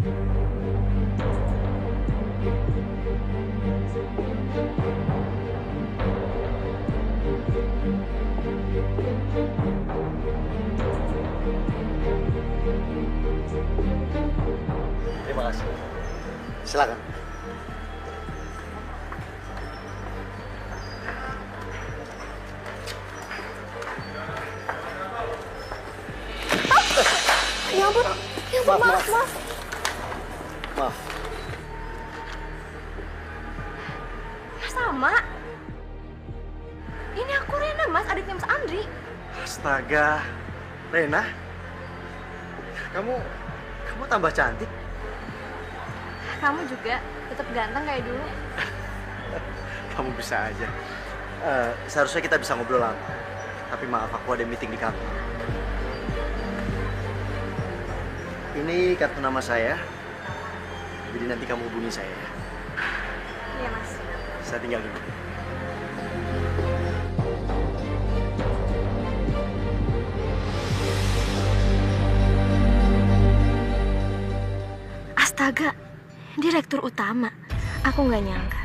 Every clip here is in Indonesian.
Terima kasih. Silakan. Ya ampun, maaf. Maaf. Mas Sama. Ini aku Rena, Mas, adiknya Mas Andri. Astaga, Rena, kamu tambah cantik. Kamu juga tetap ganteng kayak dulu. Kamu bisa aja. Seharusnya kita bisa ngobrol lama. Tapi maaf, aku ada meeting di kantor. Ini kartu nama saya. Jadi nanti kamu hubungi saya ya. Iya, Mas. Saya tinggal dulu. Astaga, direktur utama. Aku nggak nyangka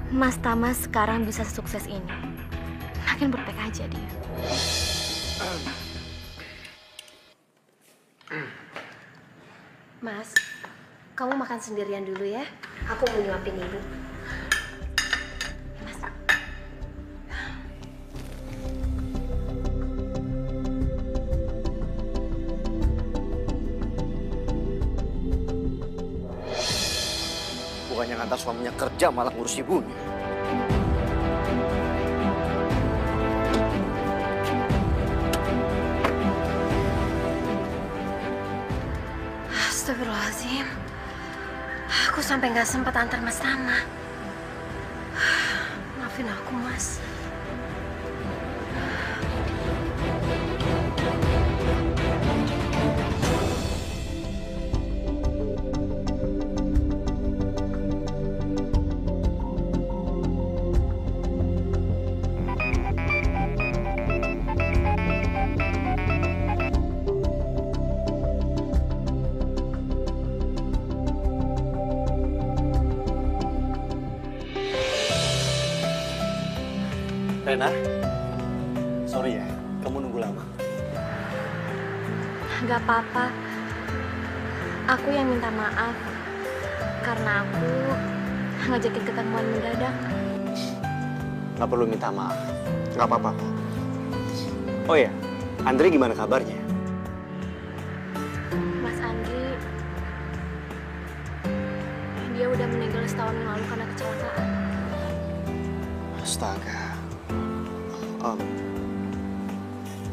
Mas Tama sekarang bisa sukses ini. Makin berpek aja dia. Mas, kamu makan sendirian dulu ya. Aku mau nyuapin ibu. Mas. Bukannya ngantar suaminya kerja malah ngurus ibunya. Astagfirullahaladzim. Aku sampai nggak sempat antar Mas Tama. Maafin aku, Mas. Rena, sorry ya, kamu nunggu lama. Gak apa-apa. Aku yang minta maaf. Karena aku ngajakin ketemuan mendadak. Nggak perlu minta maaf, nggak apa-apa kok. Oh ya, Andre gimana kabarnya? Mas Andri, dia udah meninggal setahun yang lalu karena kecelakaan. Astaga.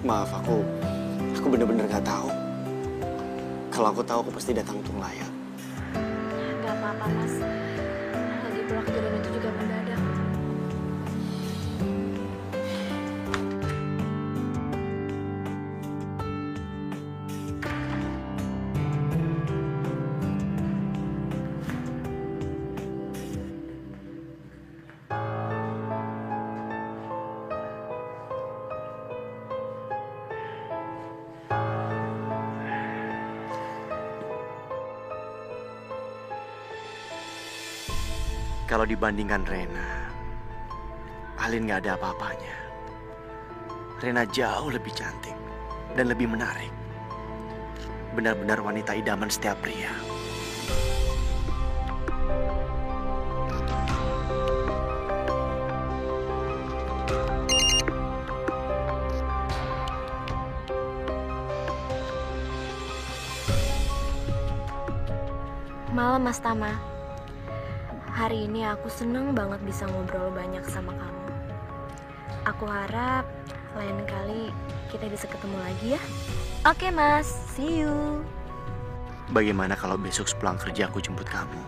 Maaf, aku bener-bener nggak tahu. Kalau aku tahu, aku pasti datang untuk layak. Gak apa-apa, Mas. Lagi pula kejadian itu juga mendadak. Kalau dibandingkan Rena, Alin nggak ada apa-apanya. Rena jauh lebih cantik dan lebih menarik. Benar-benar wanita idaman setiap pria. Malam, Mas Tama. Hari ini aku seneng banget bisa ngobrol banyak sama kamu. Aku harap lain kali kita bisa ketemu lagi ya. Oke, Mas. See you. Bagaimana kalau besok sepulang kerja aku jemput kamu?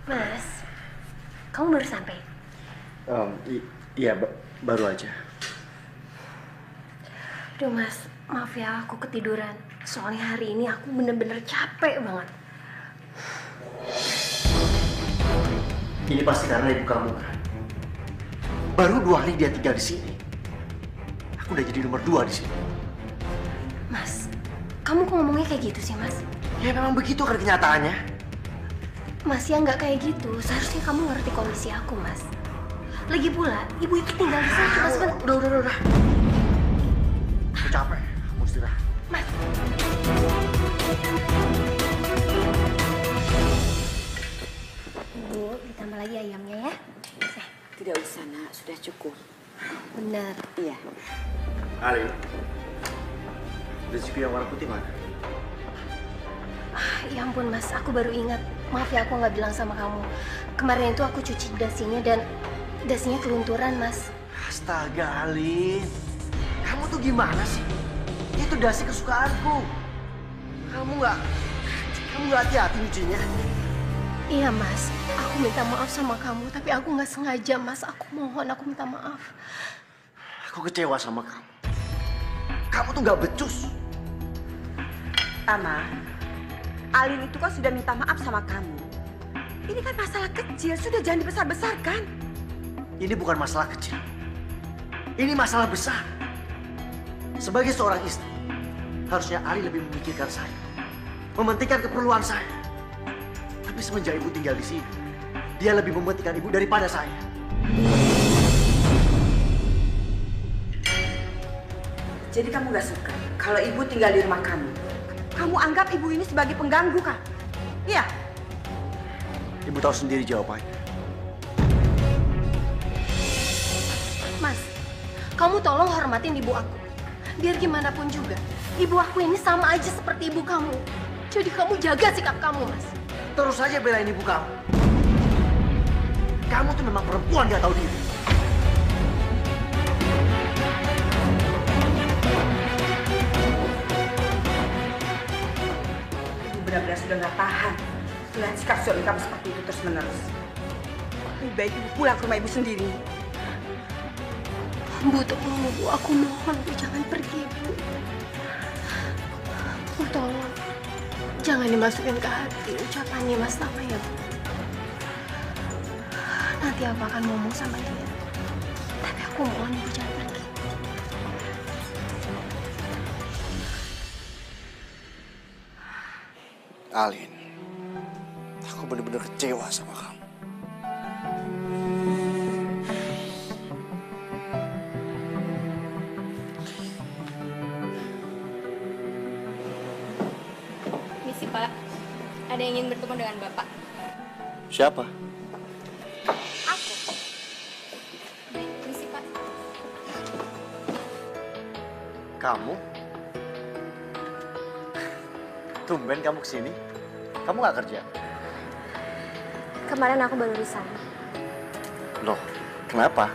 Mas, kamu baru sampai? Iya, baru aja. Aduh, Mas, maaf ya aku ketiduran. Soalnya hari ini aku bener-bener capek banget. Ini pasti karena ibu kamu kan. Baru 2 hari dia tinggal di sini. Aku udah jadi nomor 2 di sini. Mas, kamu kok ngomongnya kayak gitu sih, Mas? Ya memang begitu kan kenyataannya. Mas, ya nggak kayak gitu. Seharusnya kamu ngerti kondisi aku, Mas. Lagi pula, ibu itu tinggal di sini cuma sebentar. Udah. Aku capek, mau istirahat. Mas. Bu, ditambah lagi ayamnya ya. Tidak usah, Nak. Sudah cukup. Bener. Iya. Ali, rezeki yang warna putih mana? Ya ampun, Mas. Aku baru ingat. Maaf ya, aku nggak bilang sama kamu. Kemarin itu aku cuci dasinya dan dasinya kelunturan, Mas. Astaga, Alin. Kamu tuh gimana sih? Itu dasi kesukaanku. Kamu nggak hati-hati nyucinya. Iya, Mas. Aku minta maaf sama kamu, tapi aku nggak sengaja, Mas. Aku mohon, aku minta maaf. Aku kecewa sama kamu. Kamu tuh nggak becus. Tama, Alin itu kan sudah minta maaf sama kamu. Ini kan masalah kecil, sudah jangan dibesar-besarkan. Ini bukan masalah kecil. Ini masalah besar. Sebagai seorang istri, harusnya Ali lebih memikirkan saya. Mementingkan keperluan saya. Tapi semenjak ibu tinggal di sini, dia lebih mementingkan ibu daripada saya. Jadi kamu gak suka kalau ibu tinggal di rumah kamu? Kamu anggap ibu ini sebagai pengganggu kan? Iya. Ibu tahu sendiri jawabannya. Mas, kamu tolong hormatin ibu aku. Biar gimana pun juga, ibu aku ini sama aja seperti ibu kamu. Jadi kamu jaga sikap kamu, Mas. Terus saja belain ibu kamu. Kamu tuh memang perempuan gak tahu diri. Ibu benar-benar sudah gak tahan melihat sikap suami kamu seperti itu terus-menerus. Lebih baik ibu pulang ke rumah ibu sendiri. Bu, tolong Bu, aku mohon Bu, jangan pergi Bu. Bu, tolong. Jangan dimasukin ke hati ucapannya Mas Tama ya Bu. Nanti aku akan ngomong sama dia. Tapi aku mohon Bu, jangan pergi. Alin, aku benar-benar kecewa sama kamu. Misi Pak, ada yang ingin bertemu dengan Bapak. Siapa? Aku. Baik, misi Pak. Kamu? Tumben kamu kesini? Kamu nggak kerja? Kemarin aku baru resign. Loh, kenapa?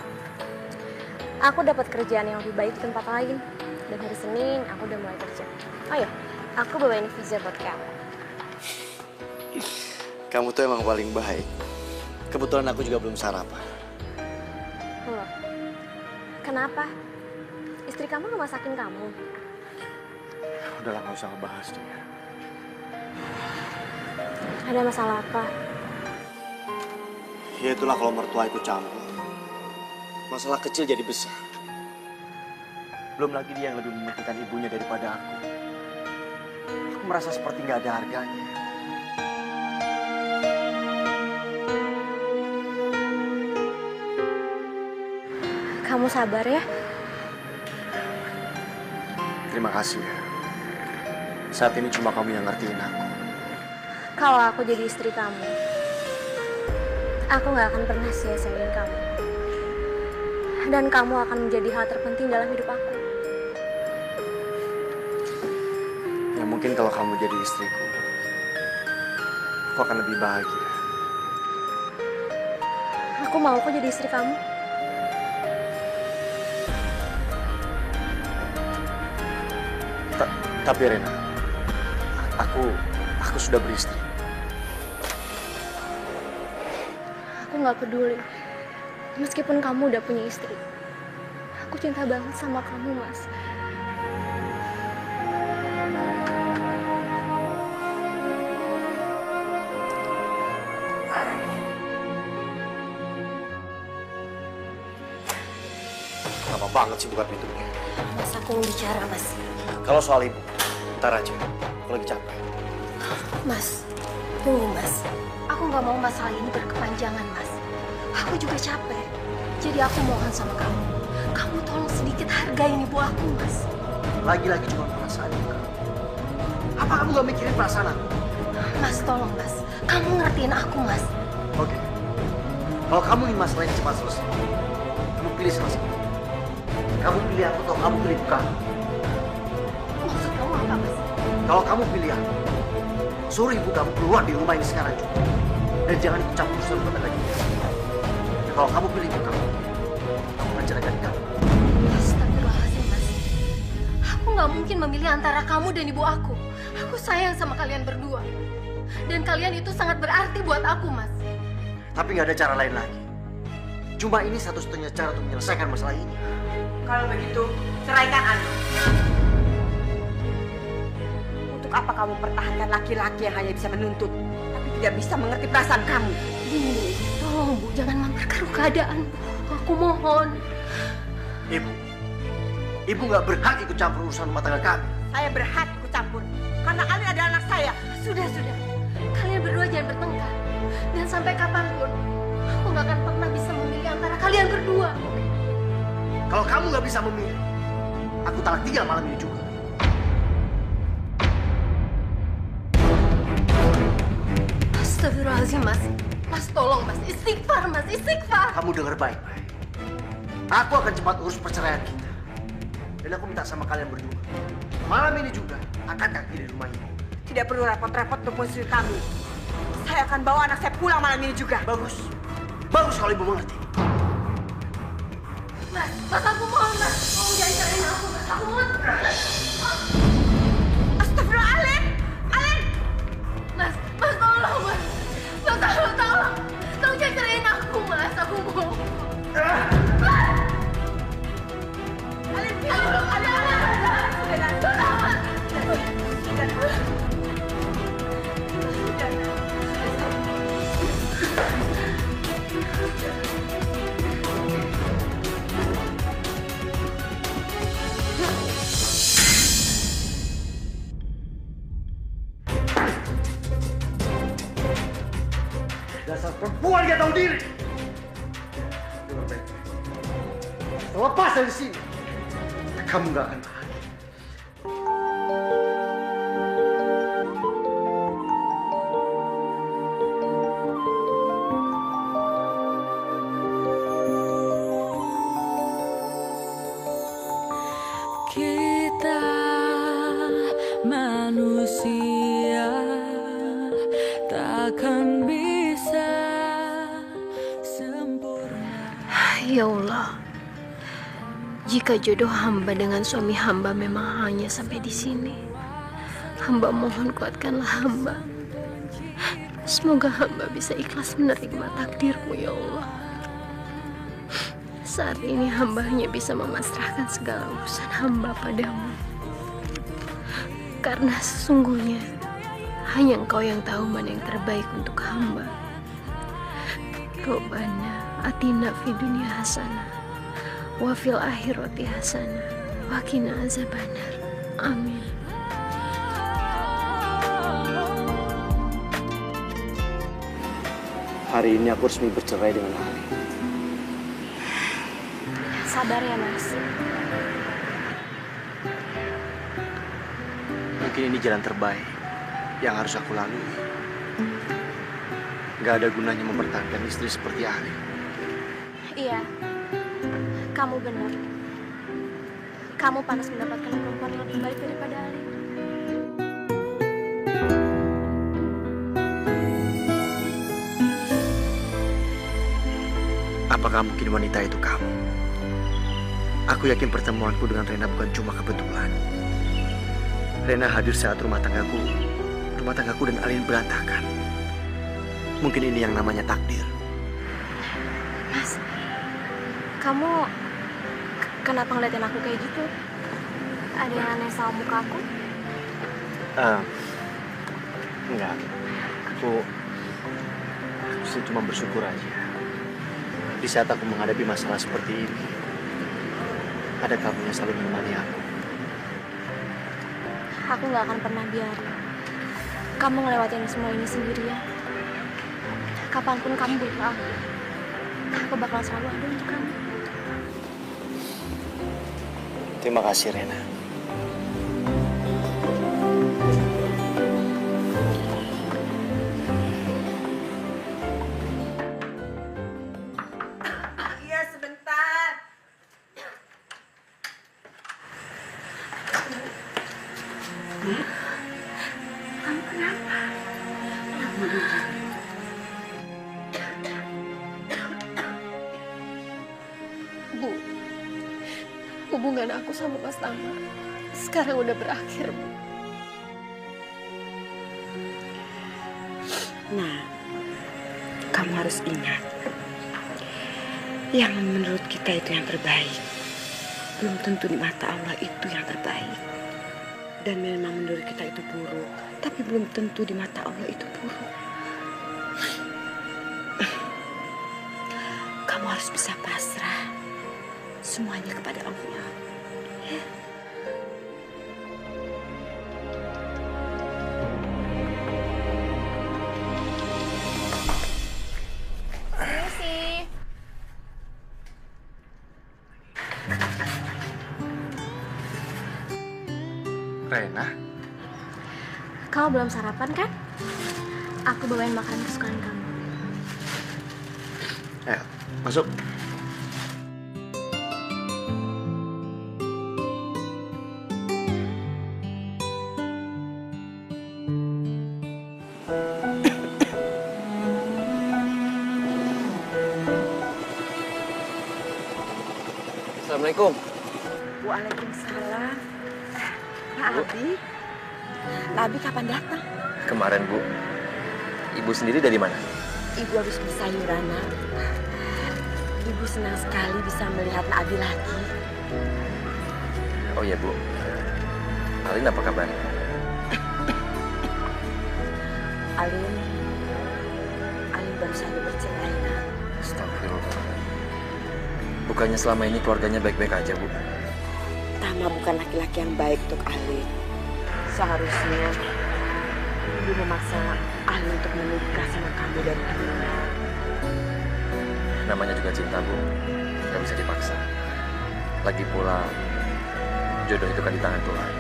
Aku dapat kerjaan yang lebih baik di tempat lain. Dan hari Senin aku udah mulai kerja. Oh ya, aku bawain visa buat kamu. Kamu tuh emang paling baik. Kebetulan aku juga belum sarapan. Loh, kenapa? Istri kamu nggak masakin kamu? Udahlah, nggak usah ngebahas dia. Ada masalah apa? Ya itulah kalau mertua ikut campur. Masalah kecil jadi besar. Belum lagi dia yang lebih mementingkan ibunya daripada aku. Aku merasa seperti nggak ada harganya. Kamu sabar ya. Terima kasih ya. Saat ini cuma kamu yang ngertiin aku. Kalau aku jadi istri kamu, aku nggak akan pernah sia-siain kamu. Dan kamu akan menjadi hal terpenting dalam hidup aku. Ya mungkin kalau kamu jadi istriku, aku akan lebih bahagia. Aku mau kok jadi istri kamu. Tapi Rena, aku sudah beristri. Aku nggak peduli. Meskipun kamu udah punya istri. Aku cinta banget sama kamu, Mas. Lama banget sih buka pintunya. Mas, aku mau bicara, Mas. Kalau soal ibu, ntar aja. Aku lagi capek. Mas, tunggu, Mas. Aku nggak mau masalah ini berkepanjangan, Mas. Aku juga capek. Jadi aku mohon sama kamu. Kamu tolong sedikit hargain ibu aku, Mas. Lagi-lagi cuma perasaan ibu. Apa kamu gak mikirin perasaan aku? Mas, tolong, Mas. Kamu ngertiin aku, Mas. Oke. Kalau kamu ingin masalah ini cepat selesai, kamu pilih salah satu. Kamu pilih aku atau kamu pilih kamu? Maksud kamu apa, Mas? Kalau kamu pilih aku, suruh ibu kamu keluar di rumah ini sekarang juga. Dan jangan ikut campur urusan rumah tangga kita. Dan kalau kamu pilih ibu kamu akan ceraikan kamu. Astagfirullahaladzim, Mas. Aku nggak mungkin memilih antara kamu dan ibu aku. Aku sayang sama kalian berdua. Dan kalian itu sangat berarti buat aku, Mas. Tapi nggak ada cara lain lagi. Cuma ini satu-satunya cara untuk menyelesaikan masalah ini. Kalau begitu, ceraikan Anu. Untuk apa kamu pertahankan laki-laki yang hanya bisa menuntut, tapi tidak bisa mengerti perasaan kamu? Bu, tolong Bu, jangan memperkeruh keadaan, Bu. Aku mohon. Ibu nggak berhak ikut campur urusan rumah tangga kami. Saya berhak ikut campur, karena Alin adalah anak saya. Sudah. Kalian berdua jangan bertengkar. Dan sampai kapanpun, aku nggak akan pernah bisa memilih antara kalian berdua. Kalau kamu nggak bisa memilih, aku talak 3 malam ini juga. Astagfirullahaladzim, Mas. Mas, tolong, Mas. Istighfar, Mas. Istighfar. Kamu dengar baik-baik. Aku akan cepat urus perceraian kita. Dan aku minta sama kalian berdua, malam ini juga angkat kaki di rumah ini. Tidak perlu repot-repot untuk mengusir kami. Saya akan bawa anak saya pulang malam ini juga. Bagus. Bagus kalau ibu mengerti. Mas, aku mohon, Mas. Tolong jangan cerain aku, Mas. Aku mohon. Astagfirullah, Alin! Alin! Mas, tolong, Mas. Tolong. Tolong jangan cerain aku, Mas. Aku mohon. Alin, Alin! Dasar perempuan gak tahu diri. Dengar baik. Lepas dari sini, kamu gak akan tahan. Kita manusia takkan bisa sempurna. Ya Allah, jika jodoh hamba dengan suami hamba memang hanya sampai di sini, hamba mohon kuatkanlah hamba. Semoga hamba bisa ikhlas menerima takdirmu, ya Allah. Saat ini hamba hanya bisa memasrahkan segala urusan hamba padamu. Karena sesungguhnya hanya Engkau yang tahu mana yang terbaik untuk hamba. Rabbana atina fid dunya hasanah wa fil akhirati hasanah wa qina azabannar. Amin. Hari ini aku resmi bercerai dengan Ali. Sabar ya, Mas. Mungkin ini jalan terbaik yang harus aku lalui. Gak ada gunanya mempertahankan istri seperti Ali. Iya, kamu benar. Kamu pantas mendapatkan perempuan yang lebih baik daripada Ali. Apakah mungkin wanita itu kamu? Aku yakin pertemuanku dengan Rena bukan cuma kebetulan. Rena hadir saat rumah tanggaku dan Alin berantakan. Mungkin ini yang namanya takdir. Mas, kamu kenapa ngeliatin aku kayak gitu? Ada yang aneh sama muka aku? Enggak. Aku sih cuma bersyukur aja. Di saat aku menghadapi masalah seperti ini, ada kamu yang selalu menemani aku. Aku nggak akan pernah biarin kamu ngelewatin semua ini sendirian. Kapanpun kamu butuh aku bakal selalu ada untuk kamu. Terima kasih, Rena. Iya, sebentar. Kamu kenapa? Bu, hubungan aku sama Mas Tama sekarang udah berakhir, Bu. Nah, kamu harus ingat, yang menurut kita itu yang terbaik, belum tentu di mata Allah itu yang terbaik. Dan memang menurut kita itu buruk, tapi belum tentu di mata Allah itu buruk. Kamu harus bisa pasrah semuanya kepada Allah. Ya. Permisi. Rena? Kamu belum sarapan kan? Aku bawain makanan kesukaan kamu. Ayo, masuk. Assalamualaikum. Waalaikumsalam. Abi, Abi kapan datang? Kemarin, Bu. Ibu sendiri dari mana? Ibu habis beli sayuran, Nak. Ibu senang sekali bisa melihat Abi lagi. Oh iya, Bu. Alin apa kabar? Alin baru saja bercerai, Nak. Astagfirullah. Bukannya selama ini keluarganya baik-baik aja, Bu? Tama bukan laki-laki yang baik untuk Alin. Seharusnya Ibu memaksa Alin untuk menikah sama kamu dari dulu. Namanya juga cinta, Bu. Gak bisa dipaksa. Lagi pula, jodoh itu kan di tangan Tuhan.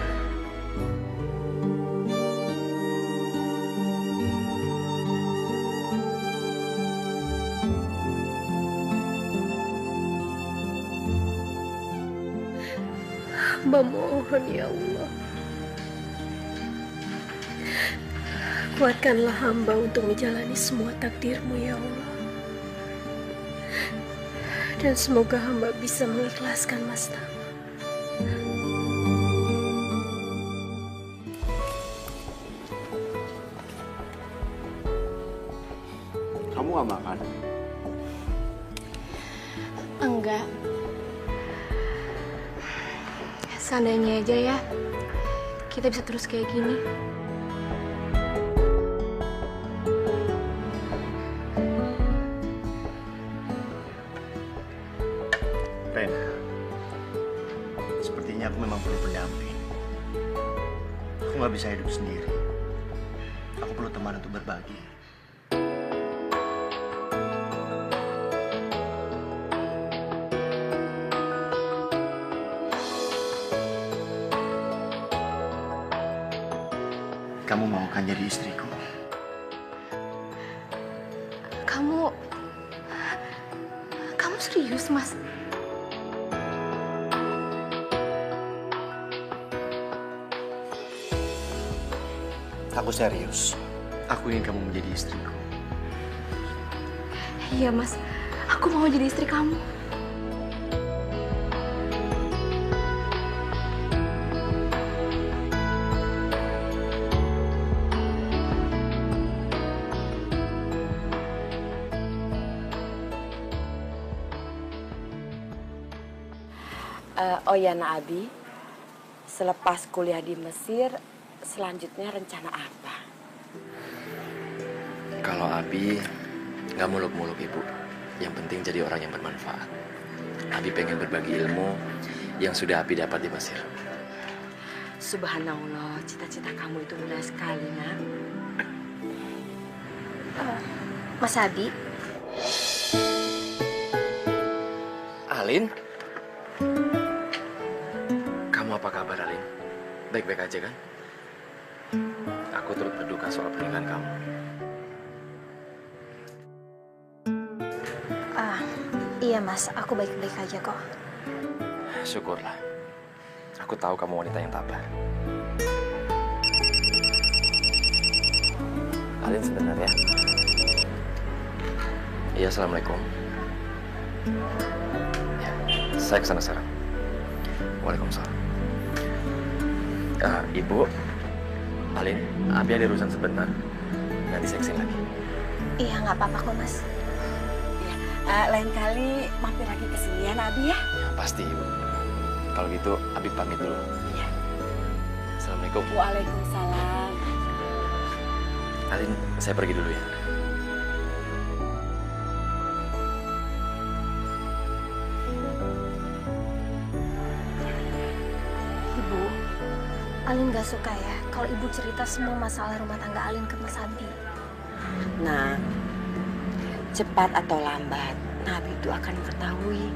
Hamba mohon ya Allah, kuatkanlah hamba untuk menjalani semua takdir-Mu ya Allah. Dan semoga hamba bisa mengikhlaskan Mas Tama. Kamu gak makan? Enggak. Seandainya aja ya, kita bisa terus kayak gini. Rena, sepertinya aku memang perlu pendamping. Aku gak bisa hidup sendiri. Aku perlu teman untuk berbagi. Kamu mau kan jadi istriku? Kamu serius, Mas? Aku serius. Aku ingin kamu menjadi istriku. Iya, Mas. Aku mau jadi istri kamu. Oh ya, Nak Abi, selepas kuliah di Mesir, selanjutnya rencana apa? Kalau Abi nggak muluk-muluk, Ibu. Yang penting jadi orang yang bermanfaat. Abi pengen berbagi ilmu yang sudah Abi dapat di Mesir. Subhanallah, cita-cita kamu itu mulia sekali, nak. Mas Abi, Alin? Kamu apa kabar, Alin? Baik-baik aja kan? Aku turut berduka soal pernikahan kamu. iya mas, aku baik-baik aja kok. Syukurlah. Aku tahu kamu wanita yang tabah. Alin, sebentar ya. Iya, assalamualaikum. Ya, saya kesana sekarang. Waalaikumsalam. Ibu, Alin, Abi ada urusan sebentar. Nanti saya kesini lagi. Iya, nggak apa-apa kok mas. Lain kali mampir lagi ke sini ya, Abi ya. Ya, pasti, Ibu. Kalau gitu, Abi pamit dulu. Iya. Assalamualaikum. Waalaikumsalam. Alin, saya pergi dulu ya. Ibu, Alin nggak suka ya kalau ibu cerita semua masalah rumah tangga Alin ke Mas Abi. Nah, cepat atau lambat, Nabi itu akan mengetahui.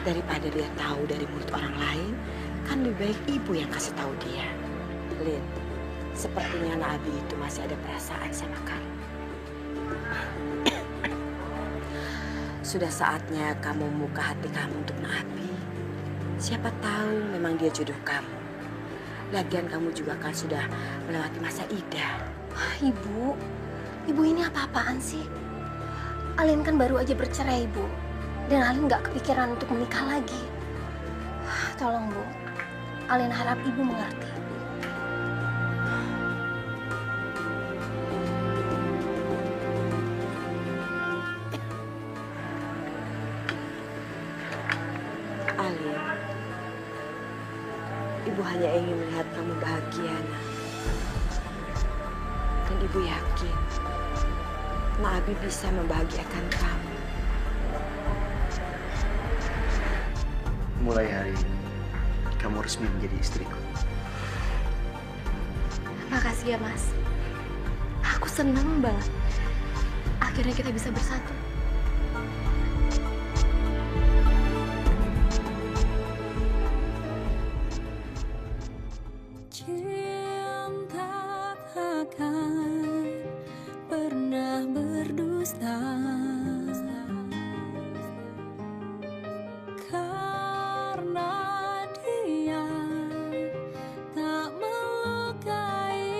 Daripada dia tahu dari mulut orang lain, kan lebih baik ibu yang kasih tahu dia. Lin, sepertinya Nabi itu masih ada perasaan sama kamu. Sudah saatnya kamu membuka hati kamu untuk Nabi. Siapa tahu memang dia jodoh kamu. Lagian kamu juga kan sudah melewati masa idah. Ibu ini apa-apaan sih? Alin kan baru aja bercerai, Bu. Dan Alin nggak kepikiran untuk menikah lagi. Tolong, Bu. Alin harap ibu mengerti. Alin, ibu hanya ingin melihat kamu bahagia, nak. Dan ibu yakin, Nabi bisa membahagiakan kamu. Mulai hari ini, kamu resmi menjadi istriku. Makasih ya, Mas. Aku seneng banget. Akhirnya kita bisa bersatu. Cinta takkan pernah berdusta, karena dia tak melukai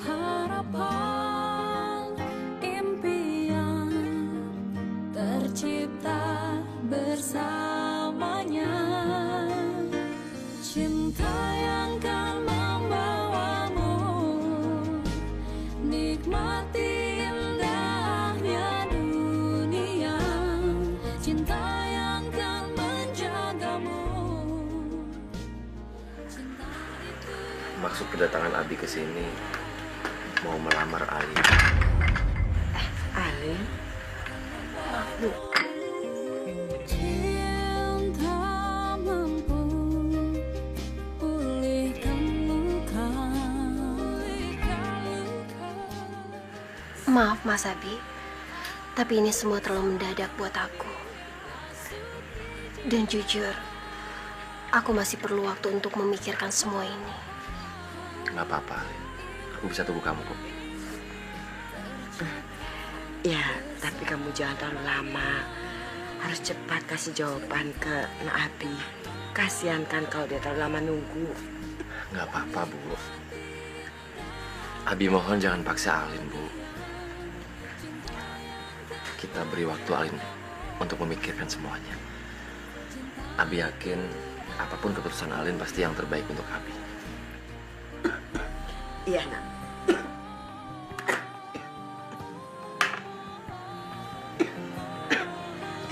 harapan, impian tercipta bersamanya. Cinta yang kan membawamu nikmati indahnya dunia. Cinta yang kan menjagamu. Cinta itu. Maksud kedatangan Abi ke sini mau melamar Alin. Alin, Bu. Cinta mampu pulihkan luka. Maaf, Mas Abi. Tapi ini semua terlalu mendadak buat aku. Dan jujur, aku masih perlu waktu untuk memikirkan semua ini. Nggak apa-apa, Alin. Aku bisa tunggu kamu kok. Ya, tapi kamu jangan terlalu lama. Harus cepat kasih jawaban ke Nabi. Kasihan kan kalau dia terlalu lama nunggu. Nggak apa-apa, Bu. Abi mohon jangan paksa Alin, Bu. Kita beri waktu Alin untuk memikirkan semuanya. Abi yakin apapun keputusan Alin pasti yang terbaik untuk Abi. Iya, nak.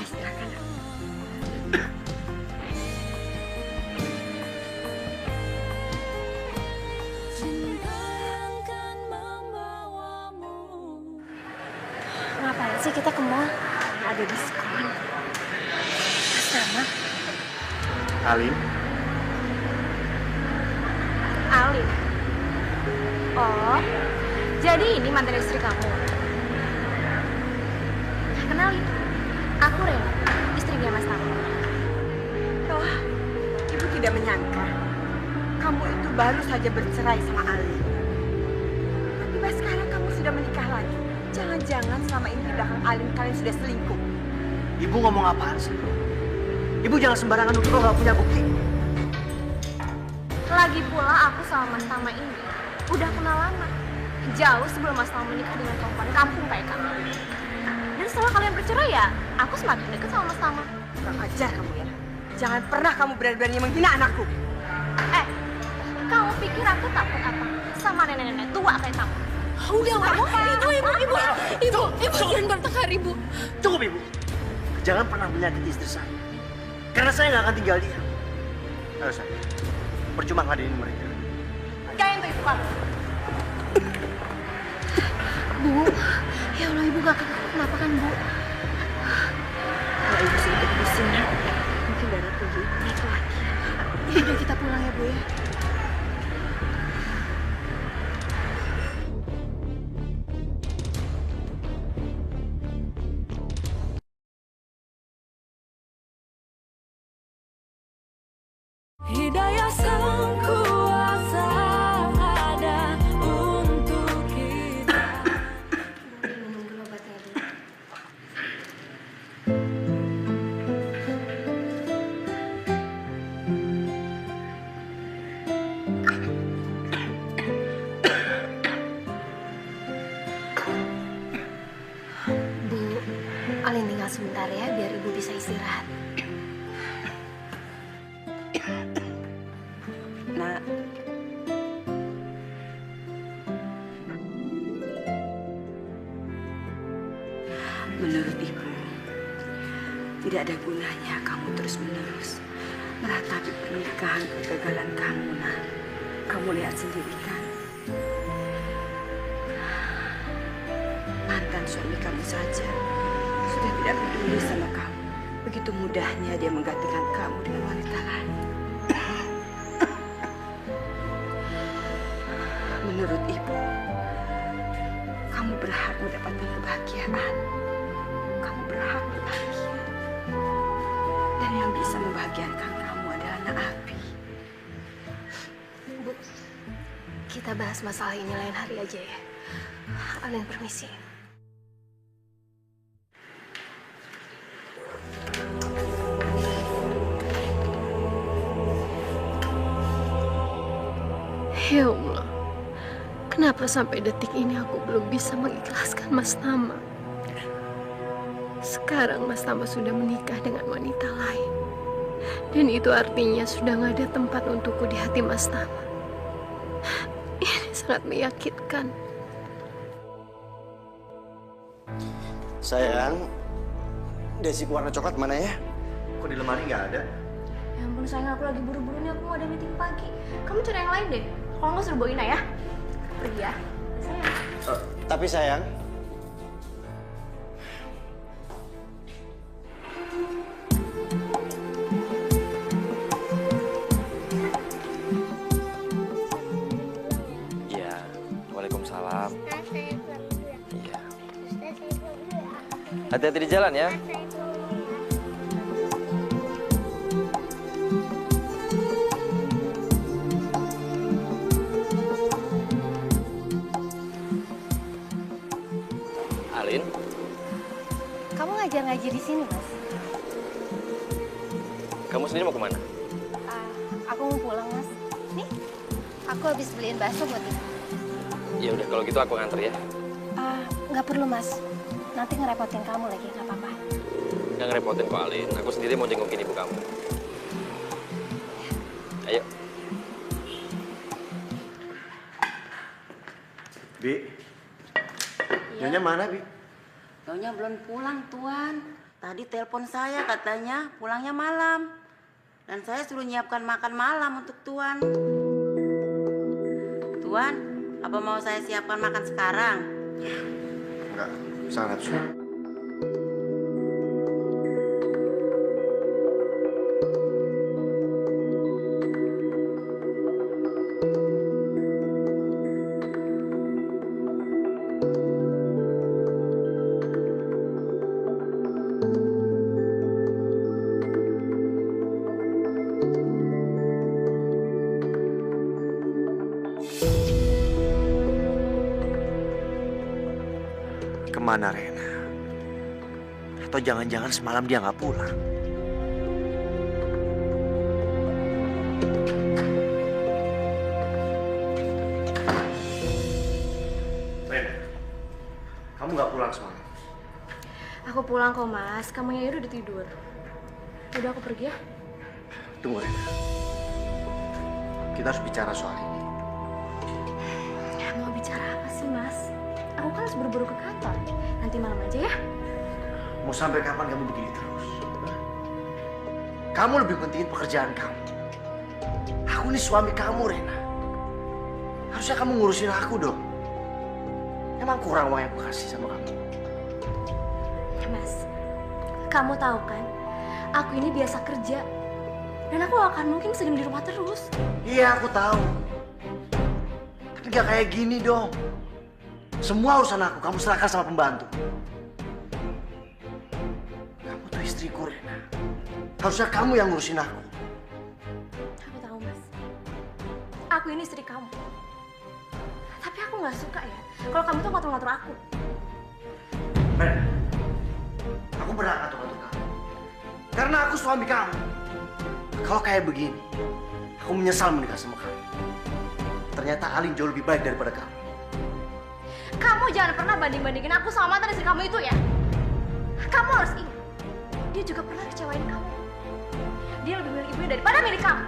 Silakan, nak. Cinta yang kan membawamu. Ngapain sih kita ke mall? Ada diskon. sama. Alin, Alin. Oh, jadi ini mantan istri kamu. Kenalin, aku Rena, istrinya Mas Tama. Oh, ibu tidak menyangka kamu itu baru saja bercerai sama Ali. Tiba sekarang kamu sudah menikah lagi. Jangan-jangan selama ini di belakang Alin kalian sudah selingkuh. ibu ngomong apaan sih? Ibu jangan sembarangan nuduh kalau nggak punya bukti. Lagi pula aku sama Mas Tama ini udah kenal lama. Jauh sebelum Mas Tama menikah dengan perempuan kampung kayak kamu. Dan setelah kalian bercerai ya, aku semakin dekat sama Mas Tama. Kurang ajar kamu ya. Jangan pernah kamu berani-berani menghina anakku. Kamu pikir aku takut apa? Sama nenek-nenek tua kayak kamu. Udah, ibu, jangan bertengkar, ibu. Cukup ibu. Jangan pernah menyakiti istri saya. Karena saya nggak akan tinggal diam. Ayo saya. Percuma ngadein mereka. Kayak itu kamu. Bu, ya Allah, ibu gak kenapa kan, Bu? Kalau ibu sedikit pusing, mungkin darah tinggi ibu naik lagi. Ya udah, kita pulang ya, Bu ya. Hidayah sang kuasa ada untuk kita. Minum dulu obatnya dulu. Bu, Alin tinggal sebentar ya, biar ibu bisa istirahat. Nak, menurut ibu, tidak ada gunanya kamu terus-menerus meratapi pernikahan kegagalan kamu, Nak. Kamu lihat sendiri kan, mantan suami kamu saja sudah tidak peduli sama kamu. Begitu mudahnya dia menggantikan kamu dengan wanita lain. Menurut ibu, kamu berhak mendapatkan kebahagiaan. Kamu berhak berbahagia. Dan yang bisa membahagiakan kamu adalah anak Abi. Bu, kita bahas masalah ini lain hari aja ya. Alin permisi. Ya Allah, kenapa sampai detik ini aku belum bisa mengikhlaskan Mas Tama? Sekarang Mas Tama sudah menikah dengan wanita lain. Dan itu artinya sudah gak ada tempat untukku di hati Mas Tama. Ini sangat menyakitkan. Sayang, desi warna coklat mana ya? Kok di lemari nggak ada? Ya ampun sayang, aku lagi buru-buru nih, aku mau ada meeting pagi. Kamu cari yang lain deh. Kalau nggak suruh bawain ya. Pergi ya. Sayang. Tapi sayang, Iya, waalaikumsalam. Iya. Hati-hati di jalan ya. Alin, Kamu ngajar-ngaji di sini, Mas? kamu sendiri mau kemana? Aku mau pulang, Mas. Nih, aku habis beliin bakso buat ibu. Ya udah kalau gitu aku nganter ya. Nggak perlu, Mas. Nanti ngerepotin kamu lagi, nggak apa-apa. Nggak ngerepotin kok Alin, aku sendiri mau jengukin ibu kamu. Ayo. Bi. Nyonya mana, Bi? Nyonya belum pulang, Tuan. Tadi telepon saya katanya pulangnya malam. Dan saya suruh nyiapkan makan malam untuk Tuan. Tuan, apa mau saya siapkan makan sekarang? Enggak, sangat susah. Kemana Rena? Atau jangan-jangan semalam dia nggak pulang? Rena, kamu nggak pulang semalam? Aku pulang kok mas, kamunya udah tidur. Udah aku pergi ya? Tunggu Rena, kita harus bicara soal ini. Mau bicara apa sih mas? Aku kan harus buru-buru ke kantor. Nanti malam aja ya? Mau sampai kapan kamu begini terus? Kamu lebih pentingin pekerjaan kamu. Aku ini suami kamu, Rena. Harusnya kamu ngurusin aku dong. Emang kurang uang yang aku kasih sama kamu? Mas, kamu tahu kan, aku ini biasa kerja. Dan aku gak akan mungkin bisa diem di rumah terus. Iya, aku tahu. Tapi gak kayak gini dong. Semua urusan aku, kamu serahkan sama pembantu. Kamu tuh istriku, Rena. Harusnya kamu yang ngurusin aku. Aku tahu, Mas. Aku ini istri kamu. Tapi aku gak suka ya, kalau kamu tuh ngatur-ngatur aku. Rena, aku berhak ngatur-ngatur kamu. Karena aku suami kamu. Kalau kayak begini, aku menyesal menikah sama kamu. Ternyata Alin jauh lebih baik daripada kamu. Kamu jangan pernah banding-bandingin aku sama mantan istri kamu itu ya. Kamu harus ingat, dia juga pernah kecewain kamu. Dia lebih milih ibunya daripada milik kamu.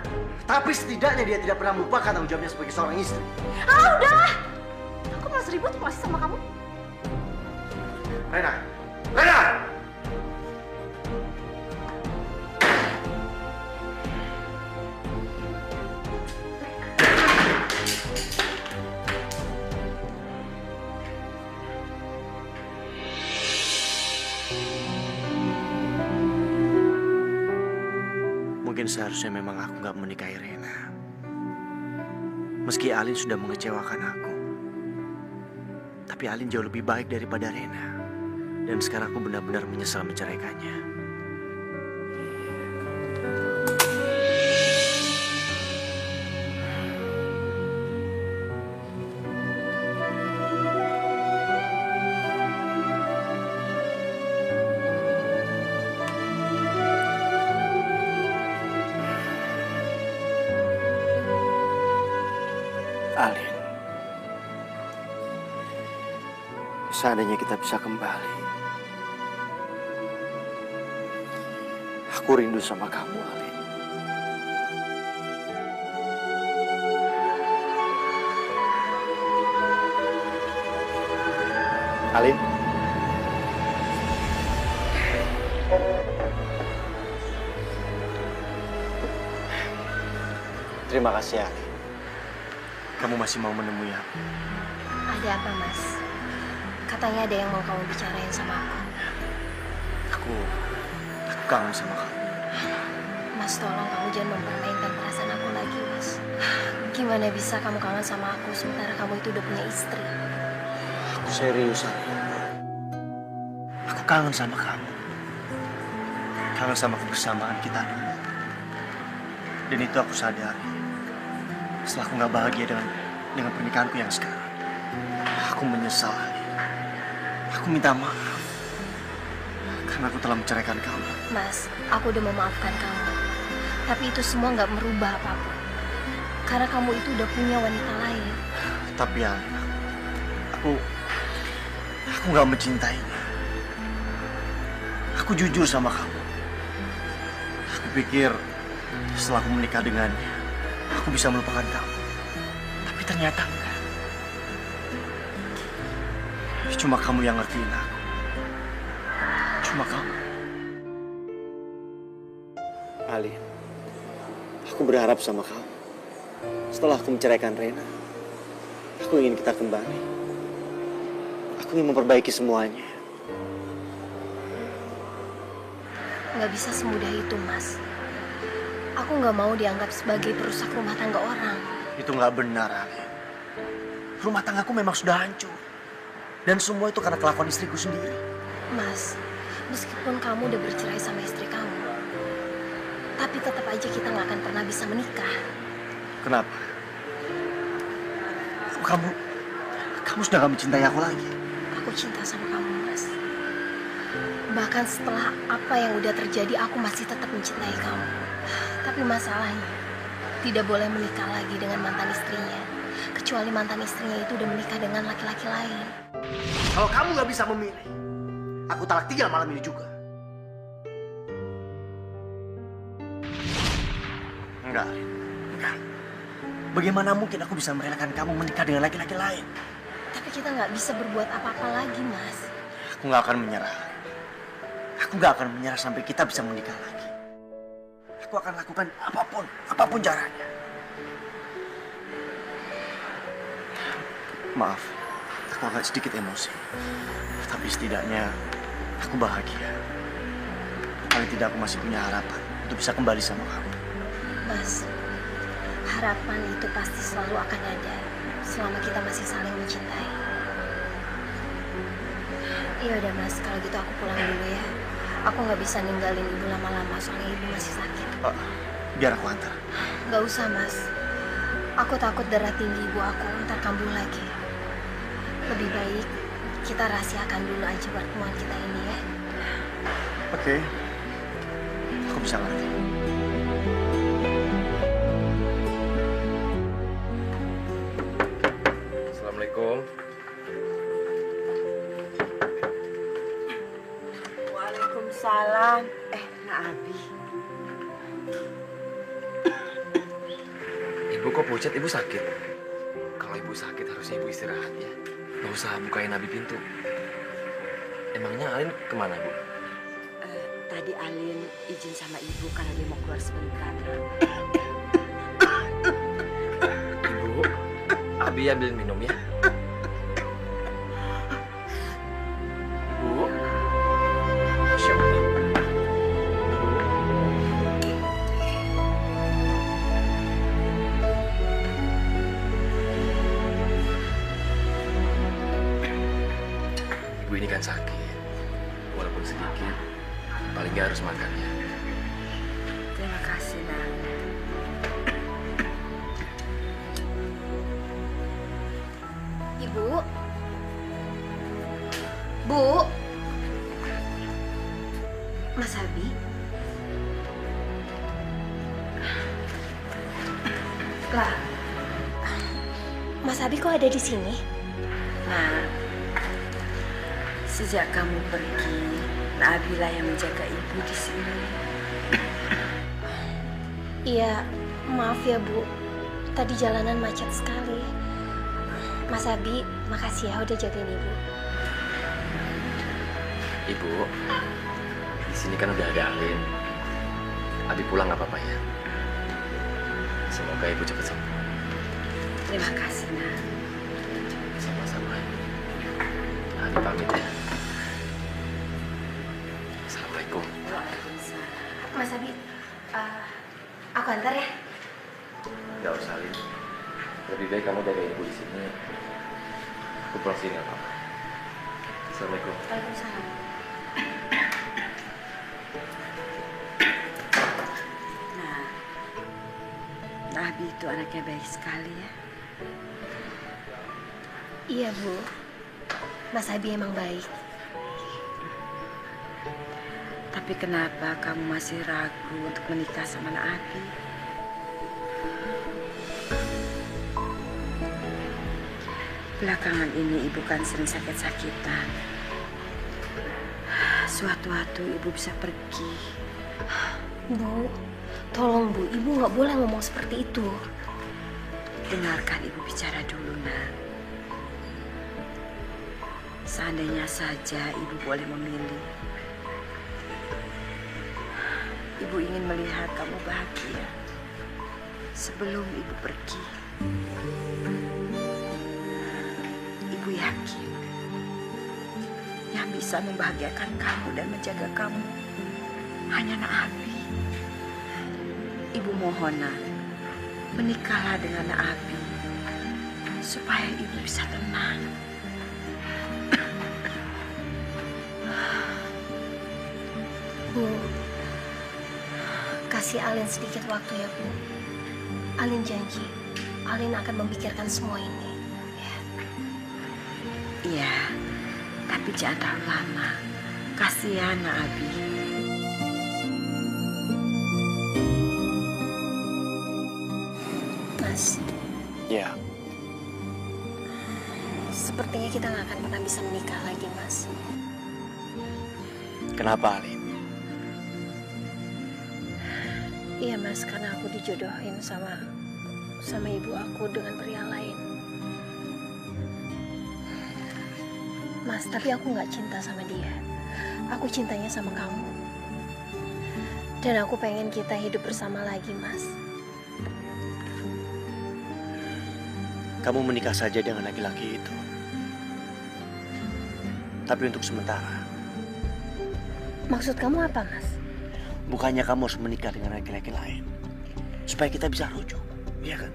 Tapi setidaknya dia tidak pernah melupakan tanggung jawabnya sebagai seorang istri. Ah, udahlah. Aku malas ribut masih sama kamu. Rena! Rena! Mungkin seharusnya memang aku nggak menikahi Rena. Meski Alin sudah mengecewakan aku. Tapi Alin jauh lebih baik daripada Rena. Dan sekarang aku benar-benar menyesal menceraikannya. Alin, seandainya kita bisa kembali, aku rindu sama kamu, Alin. Alin? Terima kasih, Alin. Kamu masih mau menemui aku? Ada apa, Mas? Katanya ada yang mau kamu bicarain sama aku. Aku kangen sama kamu. Mas, tolong kamu jangan mempermainkan perasaan aku lagi, Mas. Gimana bisa kamu kangen sama aku sementara kamu itu udah punya istri? Aku serius, Alin. Aku kangen sama kamu. Kangen sama kebersamaan kita dulu. Dan itu aku sadari setelah aku nggak bahagia dengan pernikahanku yang sekarang. Aku menyesal. Aku minta maaf karena aku telah menceraikan kamu. Mas, aku udah memaafkan kamu. Tapi itu semua nggak merubah apapun. Karena kamu itu udah punya wanita lain. Tapi ya, aku nggak mencintainya. Aku jujur sama kamu. Aku pikir setelah aku menikah dengannya, aku bisa melupakan kamu. Tapi ternyata enggak. Cuma kamu yang ngertiin aku. Cuma kamu. Alin, aku berharap sama kamu. Setelah aku menceraikan Rena, aku ingin kita kembali. Aku ingin memperbaiki semuanya. Nggak bisa semudah itu, Mas. Aku nggak mau dianggap sebagai perusak rumah tangga orang. Itu nggak benar, Alin. Rumah tanggaku memang sudah hancur. Dan semua itu karena kelakuan istriku sendiri. Mas, meskipun kamu udah bercerai sama istri kamu, tapi tetap aja kita nggak akan pernah bisa menikah. Kenapa? Kamu sudah gak mencintai aku lagi. Aku cinta sama kamu, Bahkan setelah apa yang udah terjadi, aku masih tetap mencintai kamu. Tapi masalahnya, tidak boleh menikah lagi dengan mantan istrinya. Kecuali mantan istrinya itu udah menikah dengan laki-laki lain. Kalau kamu nggak bisa memilih, aku talak tinggal malam ini juga. Enggak, Alin. Enggak. Bagaimana mungkin aku bisa merelakan kamu menikah dengan laki-laki lain? Tapi kita nggak bisa berbuat apa-apa lagi, Mas. Aku nggak akan menyerah. Aku nggak akan menyerah sampai kita bisa menikah lagi. Aku akan lakukan apapun caranya. Maaf, aku agak sedikit emosi. Tapi setidaknya aku bahagia. Paling tidak aku masih punya harapan untuk bisa kembali sama kamu. Mas, harapan itu pasti selalu akan ada selama kita masih saling mencintai. Iya udah Mas, kalau gitu aku pulang dulu ya. Aku nggak bisa ninggalin ibu lama-lama soalnya ibu masih sakit. Biar aku antar. Nggak usah Mas, aku takut darah tinggi ibu aku ntar kambuh lagi. Lebih baik kita rahasiakan dulu aja pertemuan kita ini ya. Oke. Aku bisa ngerti. Assalamualaikum. Waalaikumsalam. Nak Abi. Ibu kok pucat? Ibu sakit? Kalau ibu sakit harusnya ibu istirahat ya. Nggak usah bukain Abi pintu. Emangnya Alin kemana, Bu? Tadi Alin izin sama ibu karena dia mau keluar sebentar. Ibu, Abi ambilin minum ya. Bu, Masya Allah. Ibu ini kan sakit, walaupun sedikit, paling nggak harus makan ya. Terima kasih, Nak. Ibu, Bu, Mas Abi. Lah, Mas Abi kok ada di sini? Nah, sejak kamu pergi, Nabila yang menjaga ibu di sini. Iya, maaf ya Bu. Tadi jalanan macet sekali. Mas Abi, makasih ya udah jagain Ibu. Ibu, di sini kan udah ada Alin. Abi pulang nggak apa-apa ya. Semoga ibu cepat sembuh. Terima kasih, Nak. Sama-sama. Abi pamit ya. Assalamualaikum. Waalaikumsalam. Mas Abi, aku antar ya. Nggak usah, Alin. Lebih baik kamu jaga ibu di sini. Aku pulang sini nggak apa-apa. Assalamualaikum. Waalaikumsalam. Nah, Nabi itu anaknya baik sekali ya. Iya Bu, Mas Abi emang baik. Tapi kenapa kamu masih ragu untuk menikah sama Nabi? Belakangan ini ibu kan sering sakit-sakitan. Suatu-waktu ibu bisa pergi. Bu, tolong Bu, Ibu nggak boleh ngomong seperti itu. Dengarkan ibu bicara dulu, Nak. Seandainya saja ibu boleh memilih. Ibu ingin melihat kamu bahagia sebelum ibu pergi. Ibu yakin yang bisa membahagiakan kamu dan menjaga kamu hanya Nabi. Ibu mohon, Nak, menikahlah dengan Nabi supaya ibu bisa tenang. Bu, kasih Alin sedikit waktu ya Bu. Alin janji, Alin akan memikirkan semua ini. Iya, tapi jangan terlalu lama. Kasihan Nak Abi. Mas, Ya, sepertinya kita nggak akan pernah bisa menikah lagi, Mas. kenapa Alin? Iya, Mas, karena aku dijodohin sama ibu aku dengan pria lain. Mas, tapi aku nggak cinta sama dia. Aku cintanya sama kamu. Dan aku pengen kita hidup bersama lagi, Mas. Kamu menikah saja dengan laki-laki itu. Tapi untuk sementara. Maksud kamu apa, Mas? Bukannya kamu harus menikah dengan laki-laki lain. Supaya kita bisa rujuk, iya kan?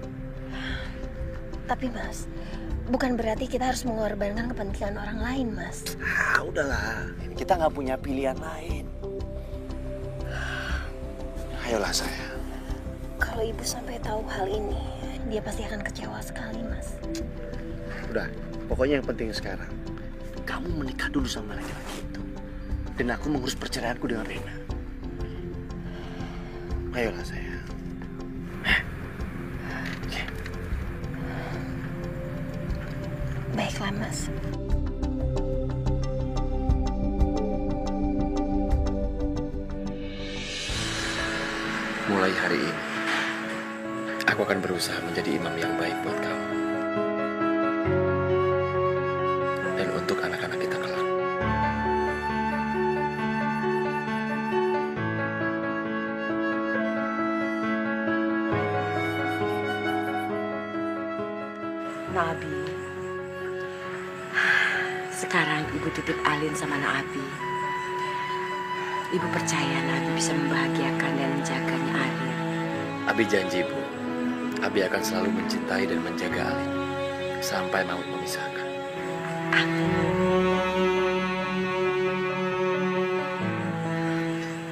Tapi, Mas, bukan berarti kita harus mengorbankan kepentingan orang lain, Mas. Ah, udahlah. Kita nggak punya pilihan lain. Ayolah sayang. Kalau ibu sampai tahu hal ini, dia pasti akan kecewa sekali, Mas. Udah, pokoknya yang penting sekarang. Kamu menikah dulu sama laki-laki itu. Dan aku mengurus perceraianku dengan Rena. Ayolah sayang. Oke. Baiklah, Mas. Mulai hari ini, aku akan berusaha menjadi imam yang baik buat kamu. Dan untuk anak-anak kita kelak. Nabi, sekarang ibu titip Alin sama Nabi. Ibu percaya Nabi bisa membahagiakan dan menjaganya Alin. Abi janji, Bu. Abi akan selalu mencintai dan menjaga Alin. Sampai maut memisahkan.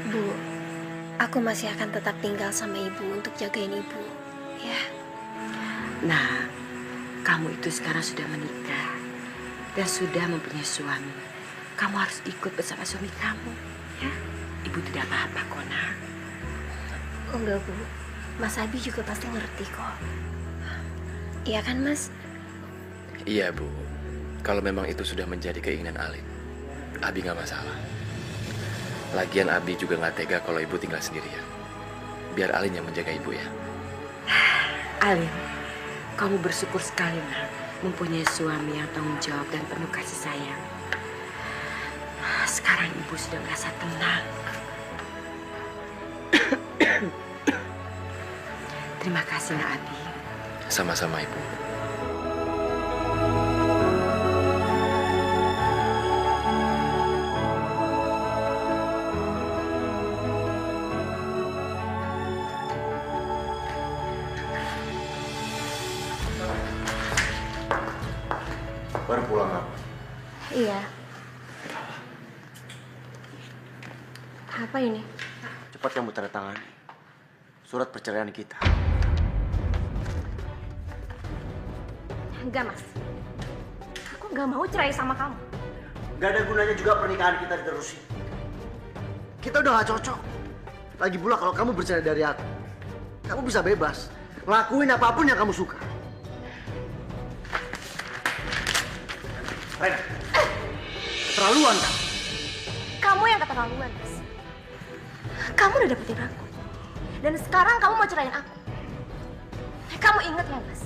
Bu, aku masih akan tetap tinggal sama ibu untuk jagain ibu. Ya, Nah, kamu itu sekarang sudah menikah dan sudah mempunyai suami. Kamu harus ikut bersama suami kamu, ya. Ibu tidak apa-apa kok, Nak. oh enggak, Bu. Mas Abi juga pasti ngerti kok. Iya kan, Mas? Iya, Bu. Kalau memang itu sudah menjadi keinginan Alin, Abi nggak masalah. Lagian Abi juga nggak tega kalau ibu tinggal sendirian. Biar Alin yang menjaga ibu ya. Alin, kamu bersyukur sekali, Nak, mempunyai suami yang tanggung jawab dan penuh kasih sayang. Sekarang ibu sudah merasa tenang. Terima kasih, Nak Abi. Sama-sama, Ibu. Baru pulang, Nak. Iya. Apa ini? Cepat kamu tanda tangani surat perceraian kita. Enggak, Mas. Aku nggak mau cerai sama kamu. Gak ada gunanya juga pernikahan kita diterusin. Kita udah gak cocok. Lagi pula kalau kamu bercerai dari aku, kamu bisa bebas ngelakuin apapun yang kamu suka. Rena, keterlaluan kan? Kamu yang keterlaluan, Mas. Kamu udah dapetin aku. Dan sekarang kamu mau cerain aku. Kamu inget ya, Mas?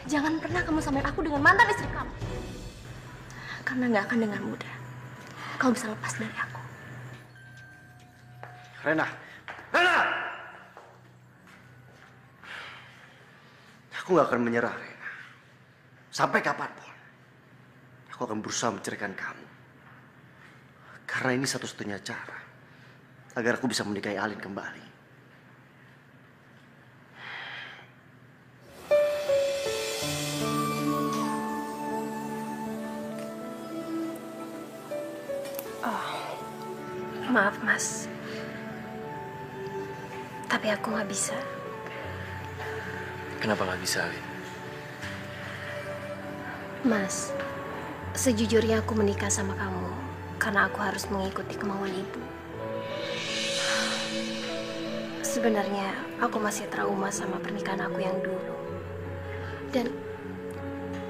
Jangan pernah kamu samain aku dengan mantan istri kamu. Karena nggak akan dengan mudah kamu bisa lepas dari aku. Rena, Rena! Aku gak akan menyerah, Rena. Sampai kapanpun. Aku akan berusaha menceraikan kamu. Karena ini satu-satunya cara agar aku bisa menikahi Alin kembali. Maaf, Mas. Tapi aku nggak bisa. Kenapa nggak bisa, Alin? Mas, sejujurnya aku menikah sama kamu karena aku harus mengikuti kemauan ibu. Sebenarnya aku masih trauma sama pernikahan aku yang dulu.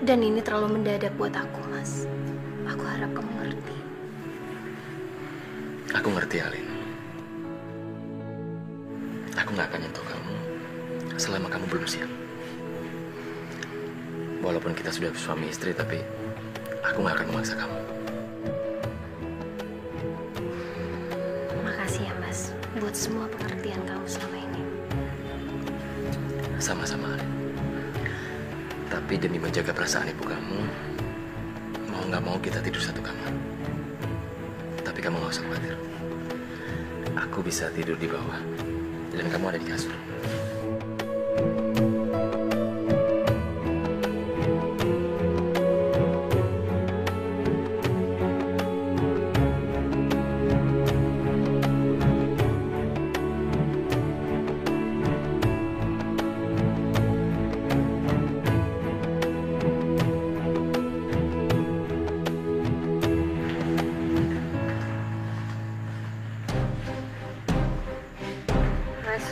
Dan ini terlalu mendadak buat aku, Mas. Aku harap kamu ngerti. Aku ngerti, Alin. Aku nggak akan nyentuh kamu selama kamu belum siap. Walaupun kita sudah suami istri, tapi aku nggak akan memaksa kamu. Makasih ya, Mas, buat semua pengertian kamu selama ini. Sama-sama, Alin. Tapi demi menjaga perasaan ibu kamu, mau nggak mau kita tidur satu kamar. Tapi kamu nggak usah khawatir. Aku bisa tidur di bawah, dan kamu ada di kasur. Mas,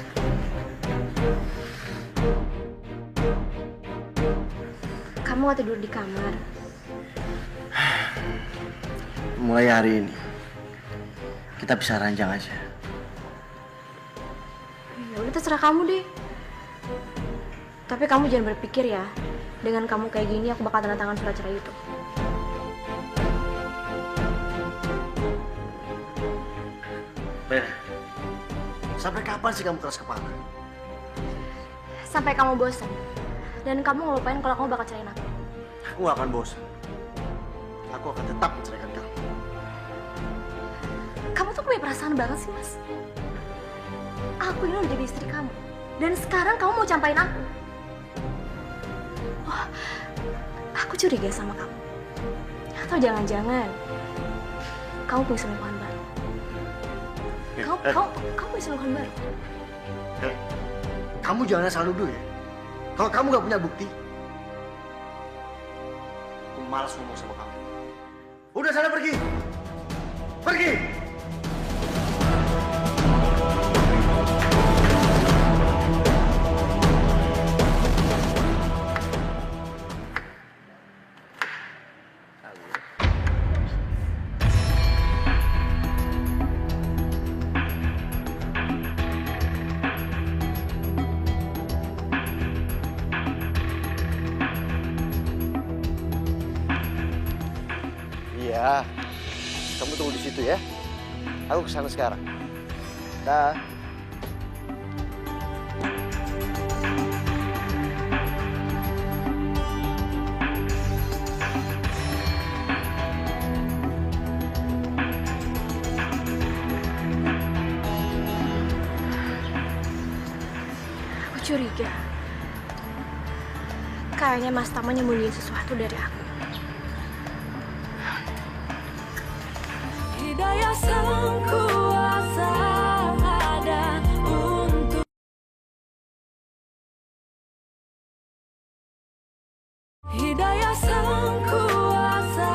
kamu gak tidur di kamar? Mulai hari ini, kita bisa ranjang aja. Ya udah terserah kamu deh. Tapi kamu jangan berpikir ya, dengan kamu kayak gini aku bakal tanda tangan surat cerai itu. Rena, sampai kapan sih kamu keras kepala? Sampai kamu bosan. Dan kamu ngelupain kalau kamu bakal ceraiin aku. Aku gak akan bosan. Aku akan tetap menceraikan kamu. Kamu tuh punya perasaan banget sih, Mas. Aku ini udah jadi istri kamu. Dan sekarang kamu mau campain aku. Oh, aku curiga sama kamu. Atau jangan-jangan kamu punya selingkuhan baru. Kamu punya selingkuhan baru. Kamu jangan asal nuduh ya. Kalau kamu gak punya bukti, aku malas ngomong sama kamu. Udah sana pergi. Pergi. Iya, kamu tunggu di situ ya. Aku kesana sekarang. Dah. Aku curiga. Kayaknya Mas Tama nyembunyiin sesuatu dari aku. Hidayah sang kuasa ada untuk Hidayah sang kuasa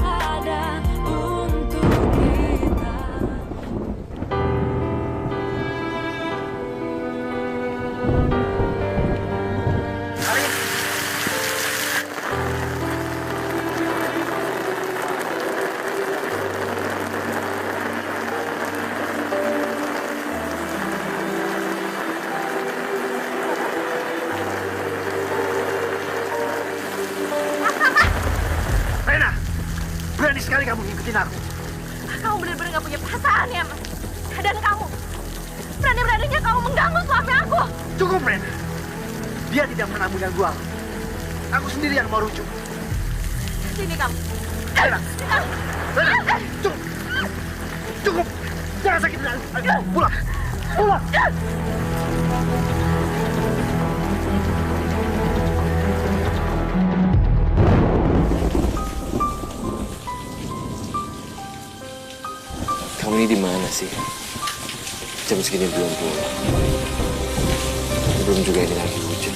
ada untuk kita. Rena, berani sekali kamu ngikutin aku. Kamu benar-benar gak punya perasaan ya, Mas. Dan kamu, berani-beraninya kamu mengganggu suami aku. Cukup, Rena. Dia tidak pernah mengganggu aku. Aku sendiri yang mau rujuk. Sini kamu. Rena, Rena, cukup. Cukup. Jangan sakitin aku. Ayo, pulang. Pulang. Kamu ini di mana sih? Jam segini belum pulang. Belum juga ini lagi hujan.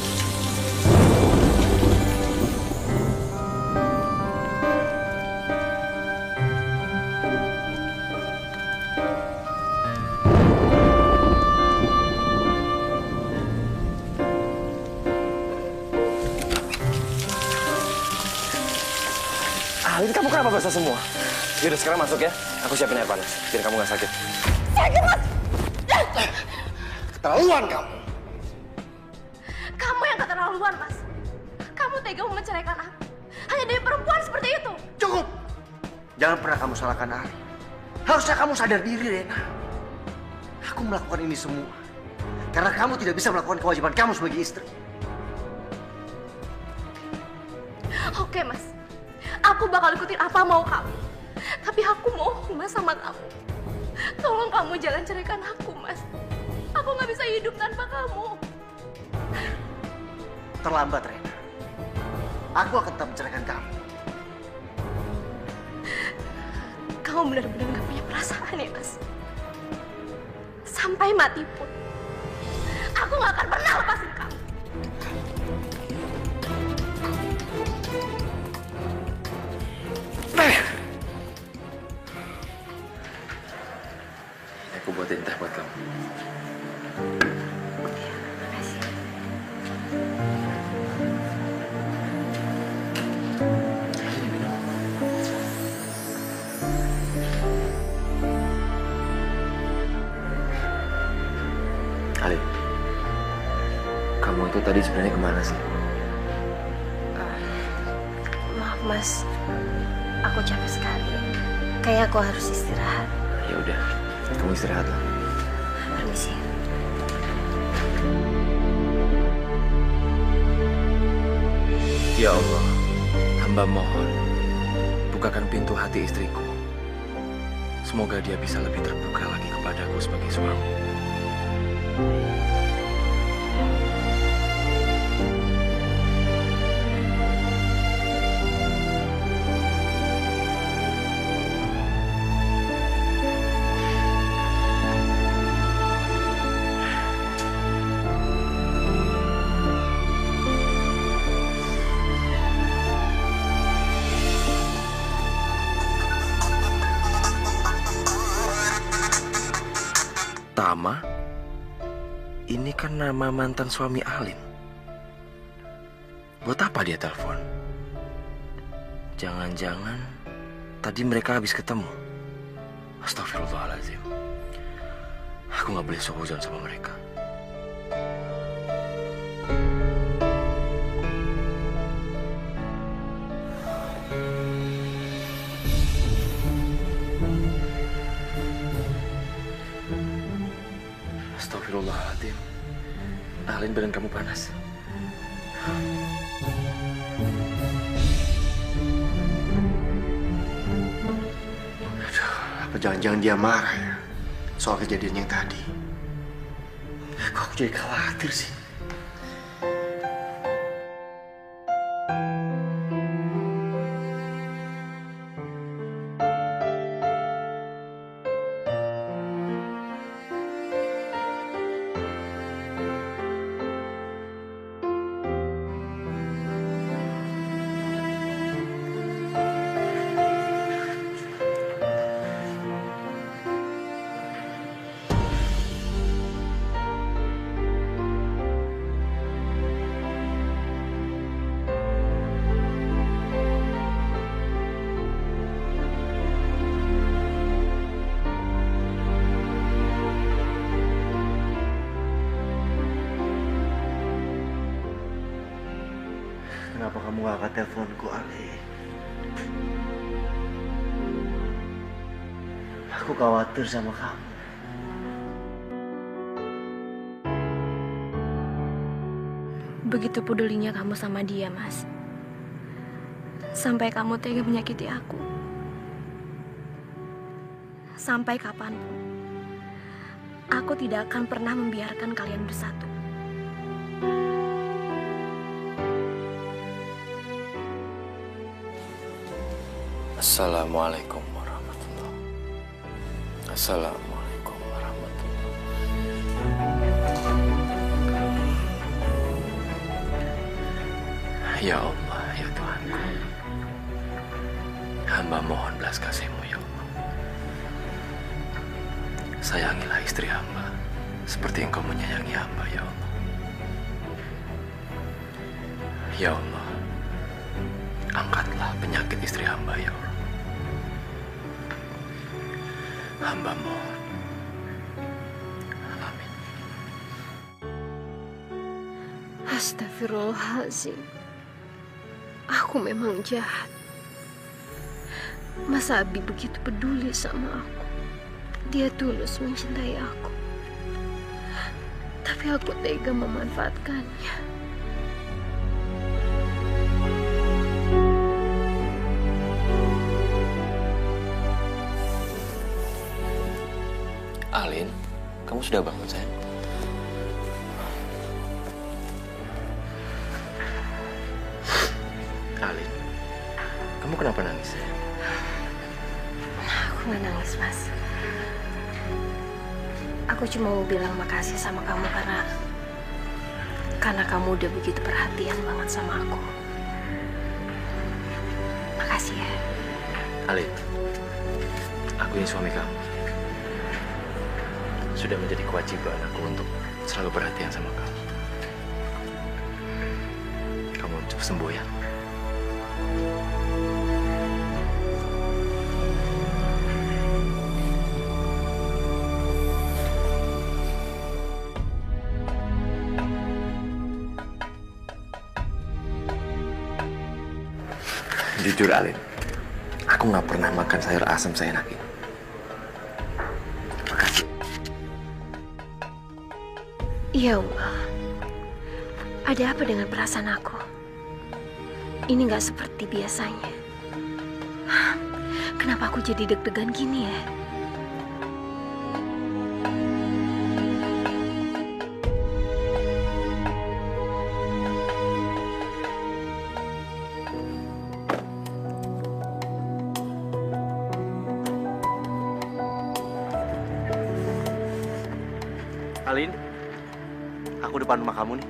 Kenapa basah semua? Yaudah sekarang masuk ya. Aku siapin air panas, biar kamu nggak sakit. Sakit, Mas! Keterlaluan kamu. Kamu yang keterlaluan, Mas. Kamu tega menceraikan aku. Hanya dari perempuan seperti itu. Cukup. Jangan pernah kamu salahkan Ali. Harusnya kamu sadar diri, Rena. Aku melakukan ini semua karena kamu tidak bisa melakukan kewajiban kamu sebagai istri. Oke, Mas. Aku bakal ikutin apa mau kamu. Tapi aku mohon, Mas, sama kamu. Tolong kamu jangan ceraikan aku, Mas. Aku nggak bisa hidup tanpa kamu. Terlambat, Rena. Aku akan tetap menceraikan kamu. Kamu benar-benar nggak punya perasaan ya, Mas. Sampai mati pun, aku nggak akan pernah lepasin kamu. Aku buatin teh buat kamu. Makasih. Ali, kamu itu tadi sebenarnya kemana sih? Maaf, Mas. Aku capek sekali. Kayak aku harus istirahat. Ya udah, kamu istirahat lah. Permisi. Ya Allah, hamba mohon, bukakan pintu hati istriku. Semoga dia bisa lebih terbuka lagi kepadaku sebagai suami. Tama, ini kan nama mantan suami Alin. Buat apa dia telepon? Jangan-jangan tadi mereka habis ketemu. Astagfirullahaladzim. Aku nggak boleh suuzon sama mereka. Astagfirullahaladzim. Alin, badan kamu panas. Aduh, apa jangan-jangan dia marah ya soal kejadian yang tadi? Kok aku jadi khawatir sih? Kenapa kamu gak angkat teleponku, Ali? Aku khawatir sama kamu. Begitu pedulinya kamu sama dia, Mas. Sampai kamu tega menyakiti aku. Sampai kapanpun, aku tidak akan pernah membiarkan kalian bersatu. Assalamualaikum warahmatullahi wabarakatuh. Assalamualaikum warahmatullahi wabarakatuh. Ya Allah, ya Tuhanku, hamba mohon belas kasih-Mu ya Allah. Sayangilah istri hamba seperti Engkau menyayangi hamba ya Allah. Ya Allah, angkatlah penyakit istri hamba ya Allah. Hamba mohon. Amin. Astagfirullahaladzim. Aku memang jahat. Mas Abi begitu peduli sama aku. Dia tulus mencintai aku. Tapi aku tega memanfaatkannya. Alin, kamu sudah bangun, sayang? Alin, kamu kenapa nangis, sayang? Aku nggak nangis, Mas. Aku cuma mau bilang makasih sama kamu karena kamu udah begitu perhatian banget sama aku. Makasih ya. Alin, aku ini suami kamu. Sudah menjadi kewajiban aku untuk selalu perhatian sama kamu. Kamu cepat sembuh ya. Jujur, Alin, aku nggak pernah makan sayur asam seenak ini. Makasih. Ya Allah, ada apa dengan perasaan aku? Ini nggak seperti biasanya. Kenapa aku jadi deg-degan gini ya? Alin, aku depan rumah kamu nih.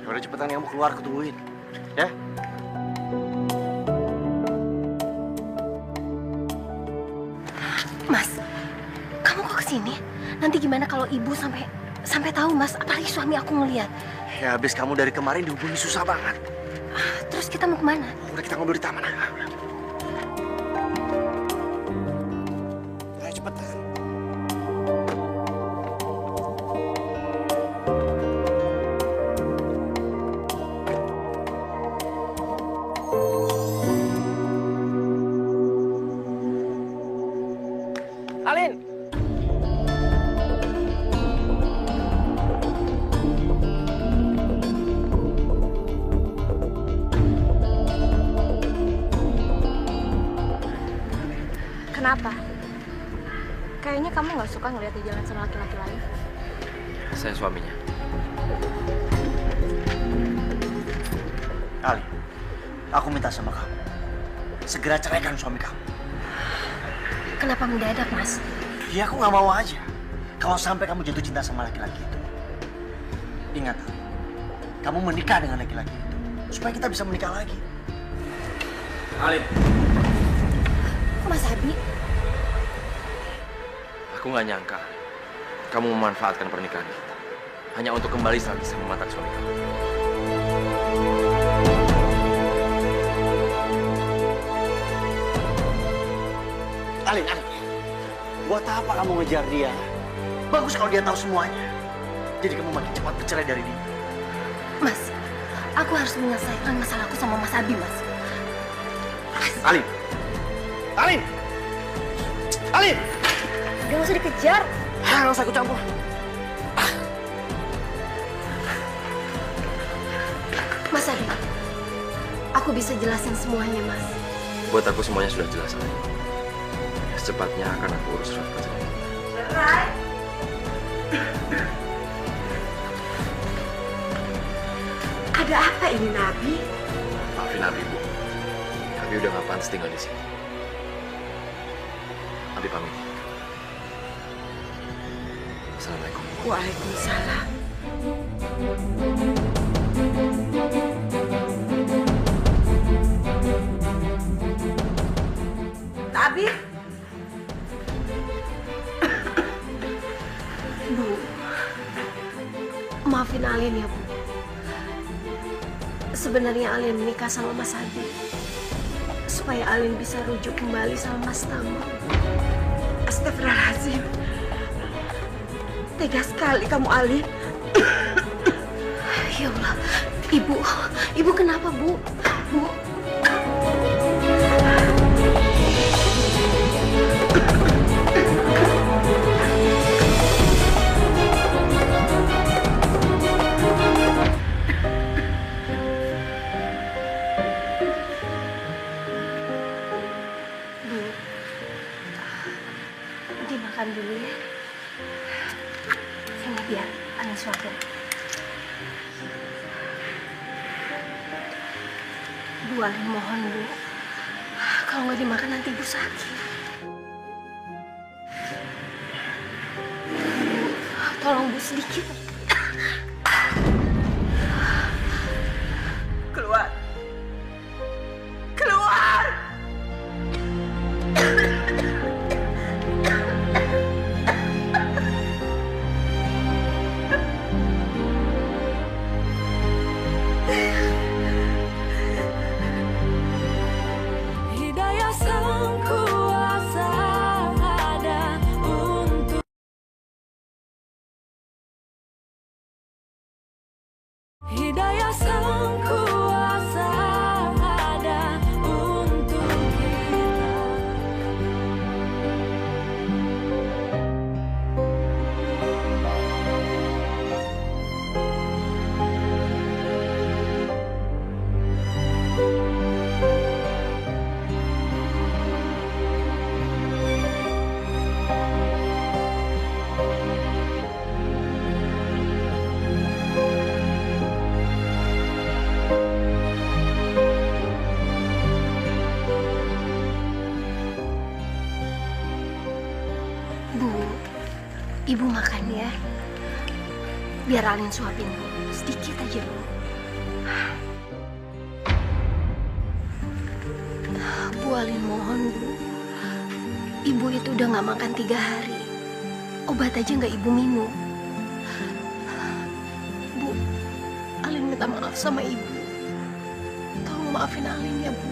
Udah cepetan kamu keluar, aku tungguin. Ya? Mas, kamu kok kesini? Nanti gimana kalau ibu sampai tahu, Mas? Apalagi suami aku ngeliat. Ya habis kamu dari kemarin dihubungi susah banget. Terus kita mau kemana? Udah kita ngobrol di taman. Ayo cepetan. Alin! Kenapa? Kayaknya kamu nggak suka ngeliat dia jalan sama laki-laki lain. Saya suaminya. Alin, aku minta sama kamu. Segera ceraikan suami kamu. Kenapa mendadak, Mas? Ya aku nggak mau aja. Kalau sampai kamu jatuh cinta sama laki-laki itu. Ingat, Alin, kamu menikah dengan laki-laki itu. Supaya kita bisa menikah lagi. Alin. Mas Abi? Aku nggak nyangka kamu memanfaatkan pernikahan kita hanya untuk kembali lagi sama mantan suami kamu. Alin, buat apa kamu ngejar dia? Bagus kalau dia tahu semuanya. Jadi kamu makin cepat bercerai dari dia. Mas, aku harus menyelesaikan masalahku sama Mas Abi, Mas. Alin! Alin! Alin! Gak usah dikejar. Nggak usah aku campur. Mas Abi, aku bisa jelasin semuanya, Mas. Buat aku semuanya sudah jelas, Alin. Secepatnya akan aku urus surat perceraian. Cerai? Ada apa ini, Nabi? Maafin Abi, Bu. Abi udah nggak pantas tinggal di sini. Abi pamit. Assalamualaikum. Waalaikumsalam. Nabi? Bu, maafin Alin ya, Bu. Sebenarnya Alin menikah sama Mas Abi supaya Alin bisa rujuk kembali sama Mas Tama. Astagfirullahaladzim. Tega sekali kamu, Alin. Ya Allah, Ibu kenapa, Bu? Bu. Dimakan dulu ya. Sini biar Alin suapin. Bu Alin mohon, Bu. Kalau nggak dimakan nanti Ibu sakit. Tolong Bu sedikit. Keluar. Keluar. Hidayah sang kuasa ada untuk Hidayah sang kuasa ada untuk kita. Bu, Ibu makan ya. Biar Alin suapin, Bu. Sedikit aja, Bu. Bu Alin mohon, Bu. Ibu itu udah gak makan 3 hari. Obat aja gak Ibu minum. Bu, Alin minta maaf sama Ibu. Tolong maafin Alin ya, Bu.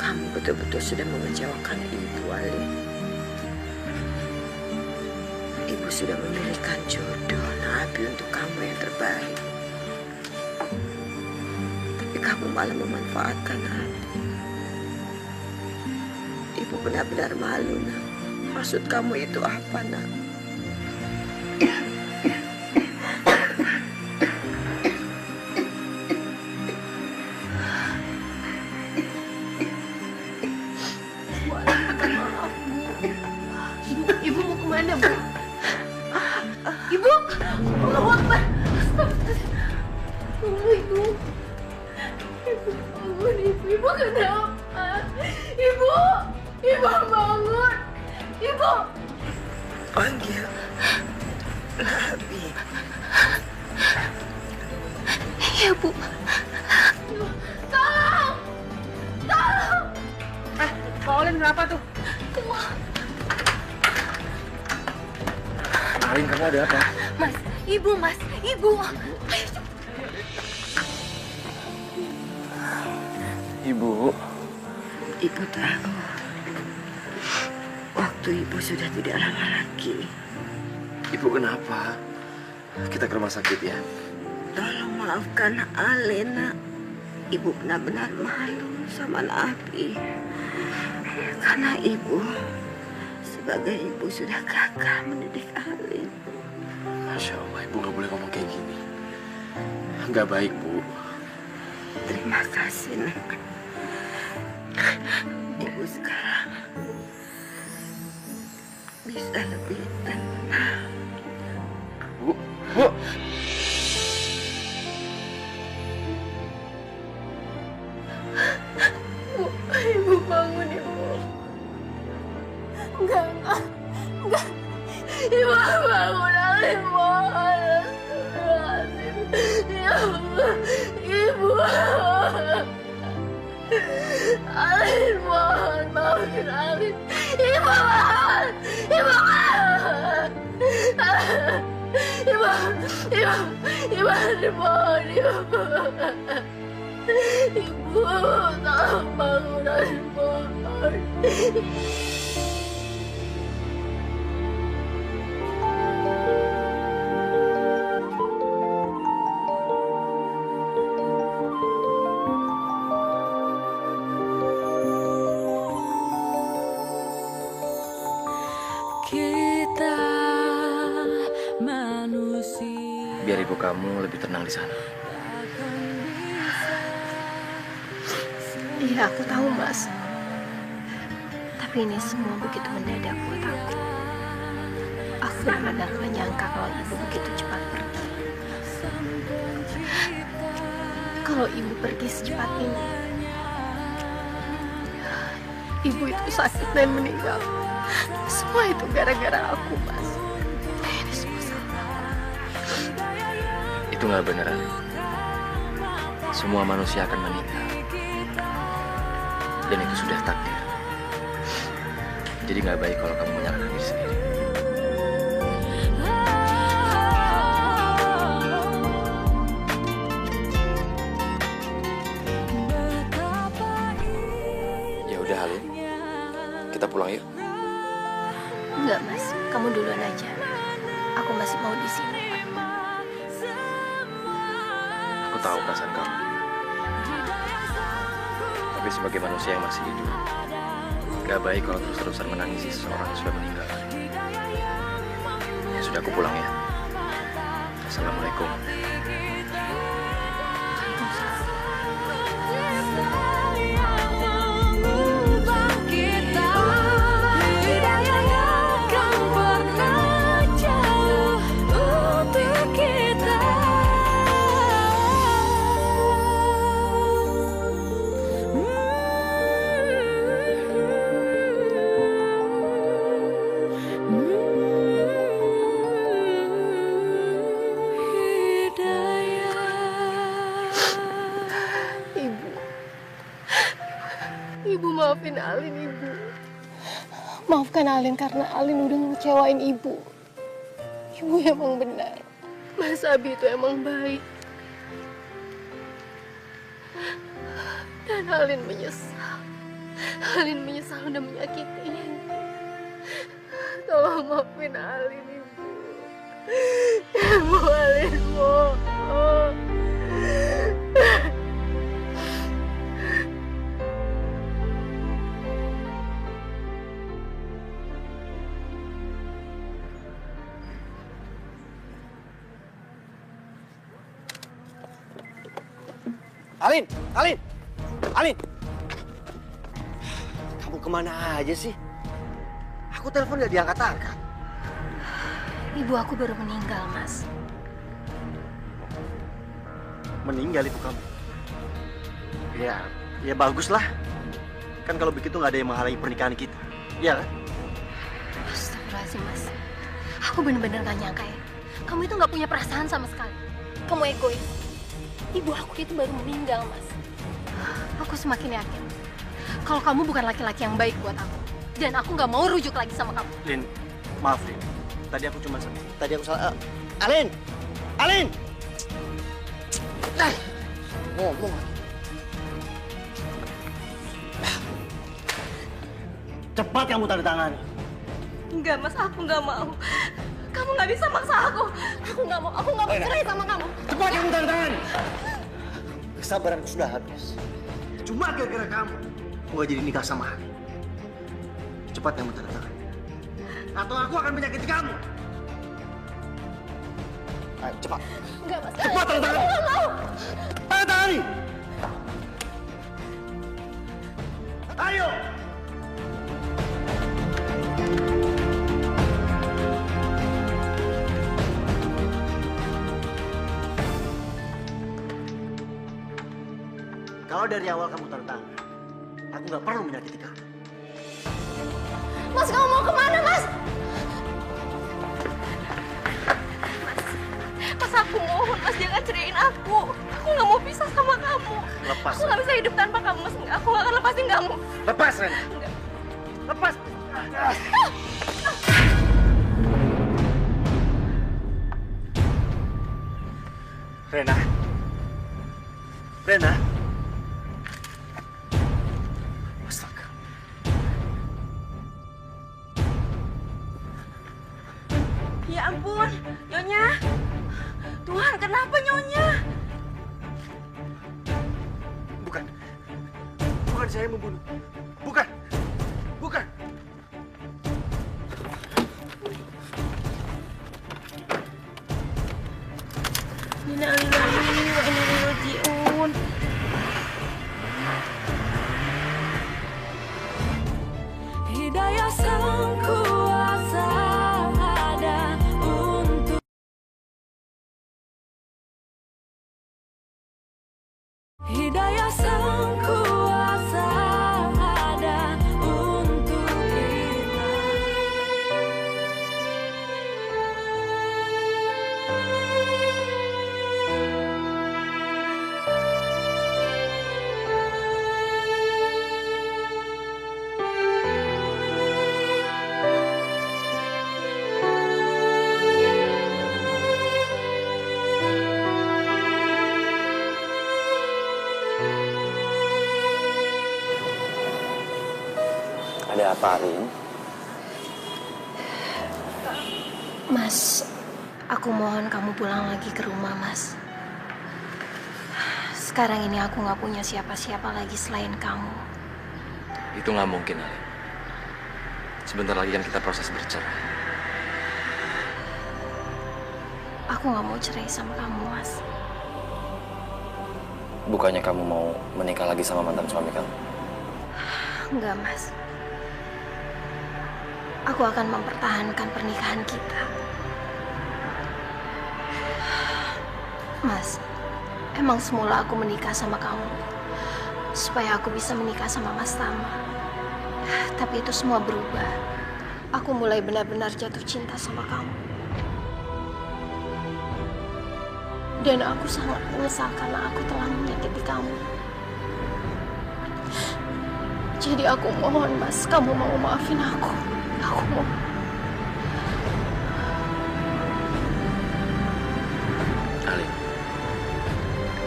Kamu betul-betul sudah mengecewakan Ibu, Alin. Ibu sudah memilihkan jodoh Nabi untuk kamu yang terbaik. Tapi kamu malah memanfaatkan Nabi. Ibu benar-benar malu, Nak. Maksud kamu itu apa, Nak? Bu Alin minta maaf, Bu. Ibu mau kemana, Bu? Ibu, Allahu Akbar. Tunggu, Ibu. Ibu bangun, Ibu kenapa? Ibu bangun. Ibu. Panggil Nabi. Iya, Bu. Tolong. Paulin kenapa tuh? Alin, kamu ada apa? Mas. Ibu. Ibu. Ibu tahu waktu Ibu sudah tidak lama lagi. Ibu kenapa? Kita ke rumah sakit ya. Tolong maafkan Alena. Ibu benar-benar malu sama Nabi. Karena Ibu sebagai ibu sudah gagal mendidik Alin. Masya Allah, Ibu nggak boleh ngomong kayak gini. Nggak baik, Bu. Terima kasih, Nak. Ibu sekarang bisa lebih tenang. Bu. Bu, Ibu bangun, Ibu. Enggak. Ibu bangun, Alin mohon. Ibu. Alin mohon, maafin Alin. Ibu mohon. Ibu Alin mohon, Ibu. Ibu, tolong bangun mohon. Kita manusia Biar ibu kamu lebih tenang di sana. Iya, aku tahu, Mas. Tapi ini semua begitu mendadak buat aku. Aku benar-benar gak nyangka kalau ibu begitu cepat pergi. Kalau ibu pergi secepat ini, ibu itu sakit dan meninggal. Semua itu gara-gara aku, Mas. Ini semua salah aku. Itu nggak benar, Alin. Semua manusia akan meninggal. Dan itu sudah takdir. Jadi nggak baik kalau kamu menyalahkan diri sendiri. Ya udah, Alin. Kita pulang yuk. Enggak, Mas. Kamu duluan aja. Aku masih mau di sini. Aku tahu perasaan kamu. Tapi sebagai manusia yang masih hidup, gak baik kalau terus-terusan menangisi seseorang yang sudah meninggal. Ya sudah, aku pulang ya. Assalamualaikum. Ibu maafin Alin, Ibu. Maafkan Alin karena Alin udah ngecewain Ibu. Ibu emang benar. Mas Abi itu emang baik. Dan Alin menyesal. Alin menyesal udah menyakitin. Tolong maafin Alin, Ibu. Ibu, Alin, mohon. Alin, Alin, Alin. Kamu kemana aja sih? Aku telepon gak diangkat-angkat. Ibu aku baru meninggal, Mas. Meninggal ibu kamu? Ya baguslah. Kan kalau begitu nggak ada yang menghalangi pernikahan kita. Iya kan? Astagfirullahaladzim, Mas. Aku bener-bener gak nyangka ya. Kamu itu gak punya perasaan sama sekali. Kamu egois. Ibu aku itu baru meninggal, Mas. Aku semakin yakin kalau kamu bukan laki-laki yang baik buat aku. Dan aku gak mau rujuk lagi sama kamu. Lin, maaf Lin. Tadi aku salah. Alin, Alin. Ngomong. Cepat kamu tanda tangani. Enggak, Mas, aku gak mau. Kamu gak bisa maksa aku. Aku gak mau cerai sama kamu. Cepat kamu tanda tangani. Kesabaranku sudah habis. Cuma gara-gara kamu, aku gak jadi nikah sama Ali. Cepat kamu tanda tangani. Atau aku akan menyakiti kamu. Ayo, cepat. Enggak, Mas. Cepat tanda tangani. Aku gak mau. Tanda tangani. Ayo. Kalau dari awal kamu tanda tangan, aku nggak perlu menyakiti kamu. Mas, kamu mau kemana, Mas? Mas, aku mohon, Mas, jangan ceraiin aku. Aku nggak mau pisah sama kamu. Lepas. Aku nggak bisa hidup tanpa kamu, Mas. Aku nggak akan lepasin kamu. Lepas, Rena. Enggak. Lepas. Rena. Rena. Ya ampun, Nyonya. Tuhan, kenapa Nyonya? Bukan saya yang membunuh. Bukan. Bukan. Innalillahi wa inna ilaihi raji'un. Hidayah sang kuasa ada untuk Hidayah sang kuasa ada untuk kita. Ada apa, Arin? Mas, aku mohon kamu pulang lagi ke rumah, Mas. Sekarang ini aku nggak punya siapa-siapa lagi selain kamu. Itu nggak mungkin, Arin. Sebentar lagi kan kita proses bercerai. Aku nggak mau cerai sama kamu, Mas. Bukannya kamu mau menikah lagi sama mantan suami kamu? Enggak, Mas. Aku akan mempertahankan pernikahan kita. Mas, emang semula aku menikah sama kamu supaya aku bisa menikah sama Mas Tama. Tapi itu semua berubah. Aku mulai benar-benar jatuh cinta sama kamu. Dan aku sangat menyesal karena aku telah menyakiti kamu. Jadi aku mohon, Mas, kamu mau maafin aku. Aku mohon. Alin,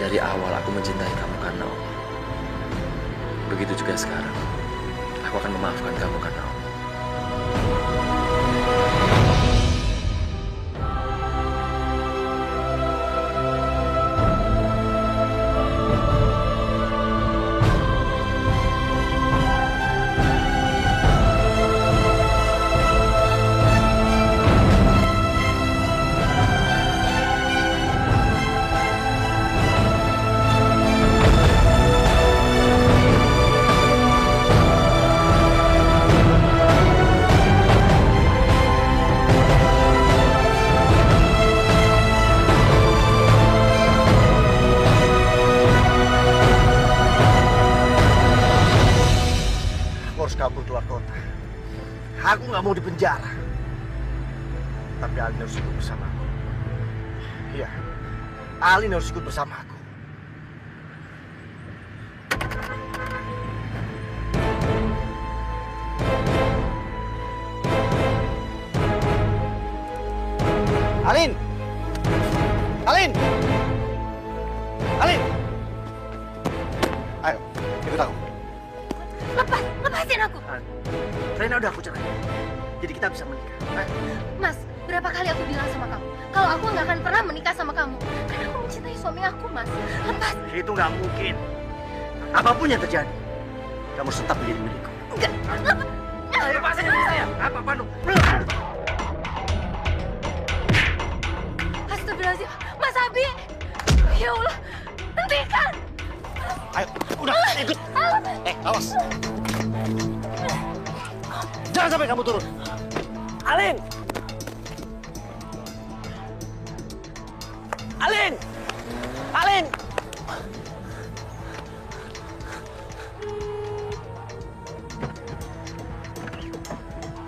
dari awal aku mencintai kamu karena Allah. Begitu juga sekarang. Aku akan memaafkan kamu karena Allah. Kabur keluar kota. Aku nggak mau di penjara. Tapi Alin harus ikut bersama aku. Iya, Alin harus ikut bersama aku. Alin! Alin! Alin! Ayo, ikut aku. Lepasin aku. Rena udah aku cerai. Jadi kita bisa menikah. Mas, berapa kali aku bilang sama kamu kalau aku nggak akan pernah menikah sama kamu karena aku mencintai suami aku, Mas. Lepas. Itu nggak mungkin. Apapun yang terjadi, kamu tetap menjadi milikku. Enggak. Lepasin saya. Apa Panu? Astagfirullahaladzim. Mas Abi. Ya Allah. Hentikan. Ayo, udah ikut. Awas. Jangan sampai kamu turun. Alin! Alin! Alin!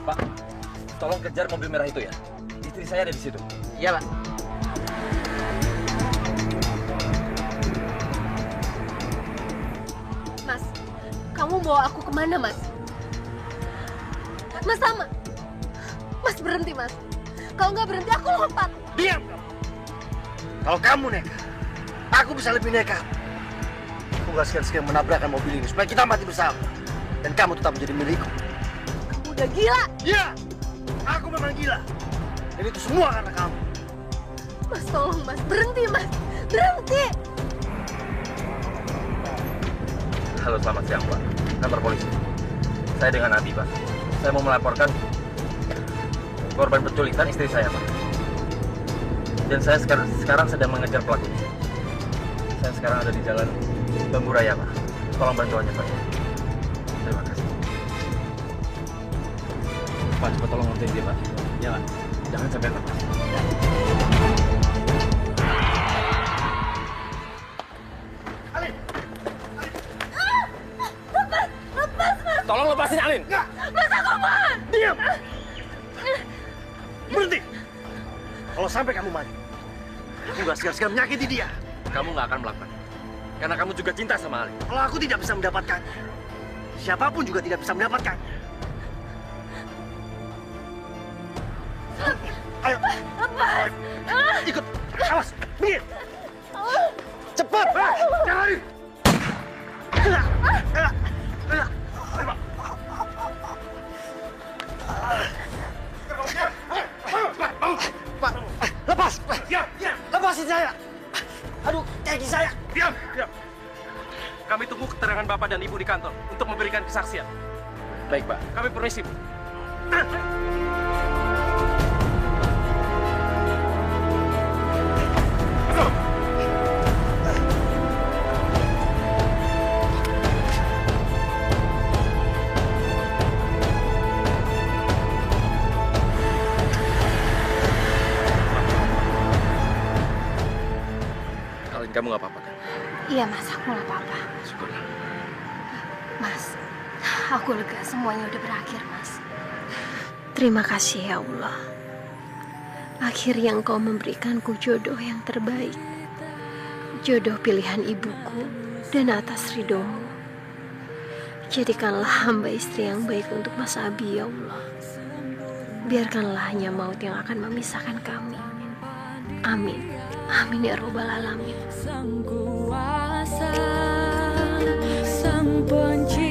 Pak, tolong kejar mobil merah itu ya. Istri saya ada di situ. Iya, Pak. Mas, kamu bawa aku kemana, Mas? Mas Tama. Mas berhenti, Mas. Kalau nggak berhenti, aku lompat. Diam kamu. Kalau kamu nekat, aku bisa lebih nekat. Aku nggak sekian-sekian menabrakkan mobil ini supaya kita mati bersama. Dan kamu tetap menjadi milikku. Kamu udah gila. Iya, aku memang gila. Dan itu semua karena kamu. Mas, tolong Mas, berhenti Mas, berhenti. Halo, selamat siang, Pak. Kantor polisi. Saya dengan Abi, Pak. Saya mau melaporkan korban penculikan istri saya, Pak. Dan saya sekarang sedang mengejar pelakunya. Saya sekarang ada di jalan Bambu Raya, Pak. Tolong bantuannya, Pak. Terima kasih. Pak, coba tolong ngertiin dia, Pak. Ya, Pak. Jangan sampai lepas. Alin! Lepas Mas. Tolong lepasin Alin. Enggak! Mas, aku mohon. Diam! Berhenti! Kalau sampai kamu mati, aku gak segan-segan menyakiti dia. Kamu nggak akan melakukan. Karena kamu juga cinta sama Alin. Kalau aku tidak bisa mendapatkannya, siapapun juga tidak bisa mendapatkannya. Ayo, Lepas. ikut. Awas, minggir. Cepat, jangan lari. Pak, lepas. Lepasin saya. Aduh, kaki saya. Diam, diam. Kami tunggu keterangan Bapak dan Ibu di kantor untuk memberikan kesaksian. Baik, Pak. Kami permisi, Bu. Alin, kamu nggak apa-apa kan? Iya Mas, aku nggak apa-apa. Syukurlah. Mas, aku lega semuanya udah berakhir Mas. Terima kasih ya Allah. Akhirnya Engkau memberikanku jodoh yang terbaik. Jodoh pilihan ibuku dan atas ridhomu. Jadikanlah hamba istri yang baik untuk Mas Abi ya Allah. Biarkanlah hanya maut yang akan memisahkan kami. Amin. Amin ya Rabbal Alamin. Sang kuasa, sang pencipta.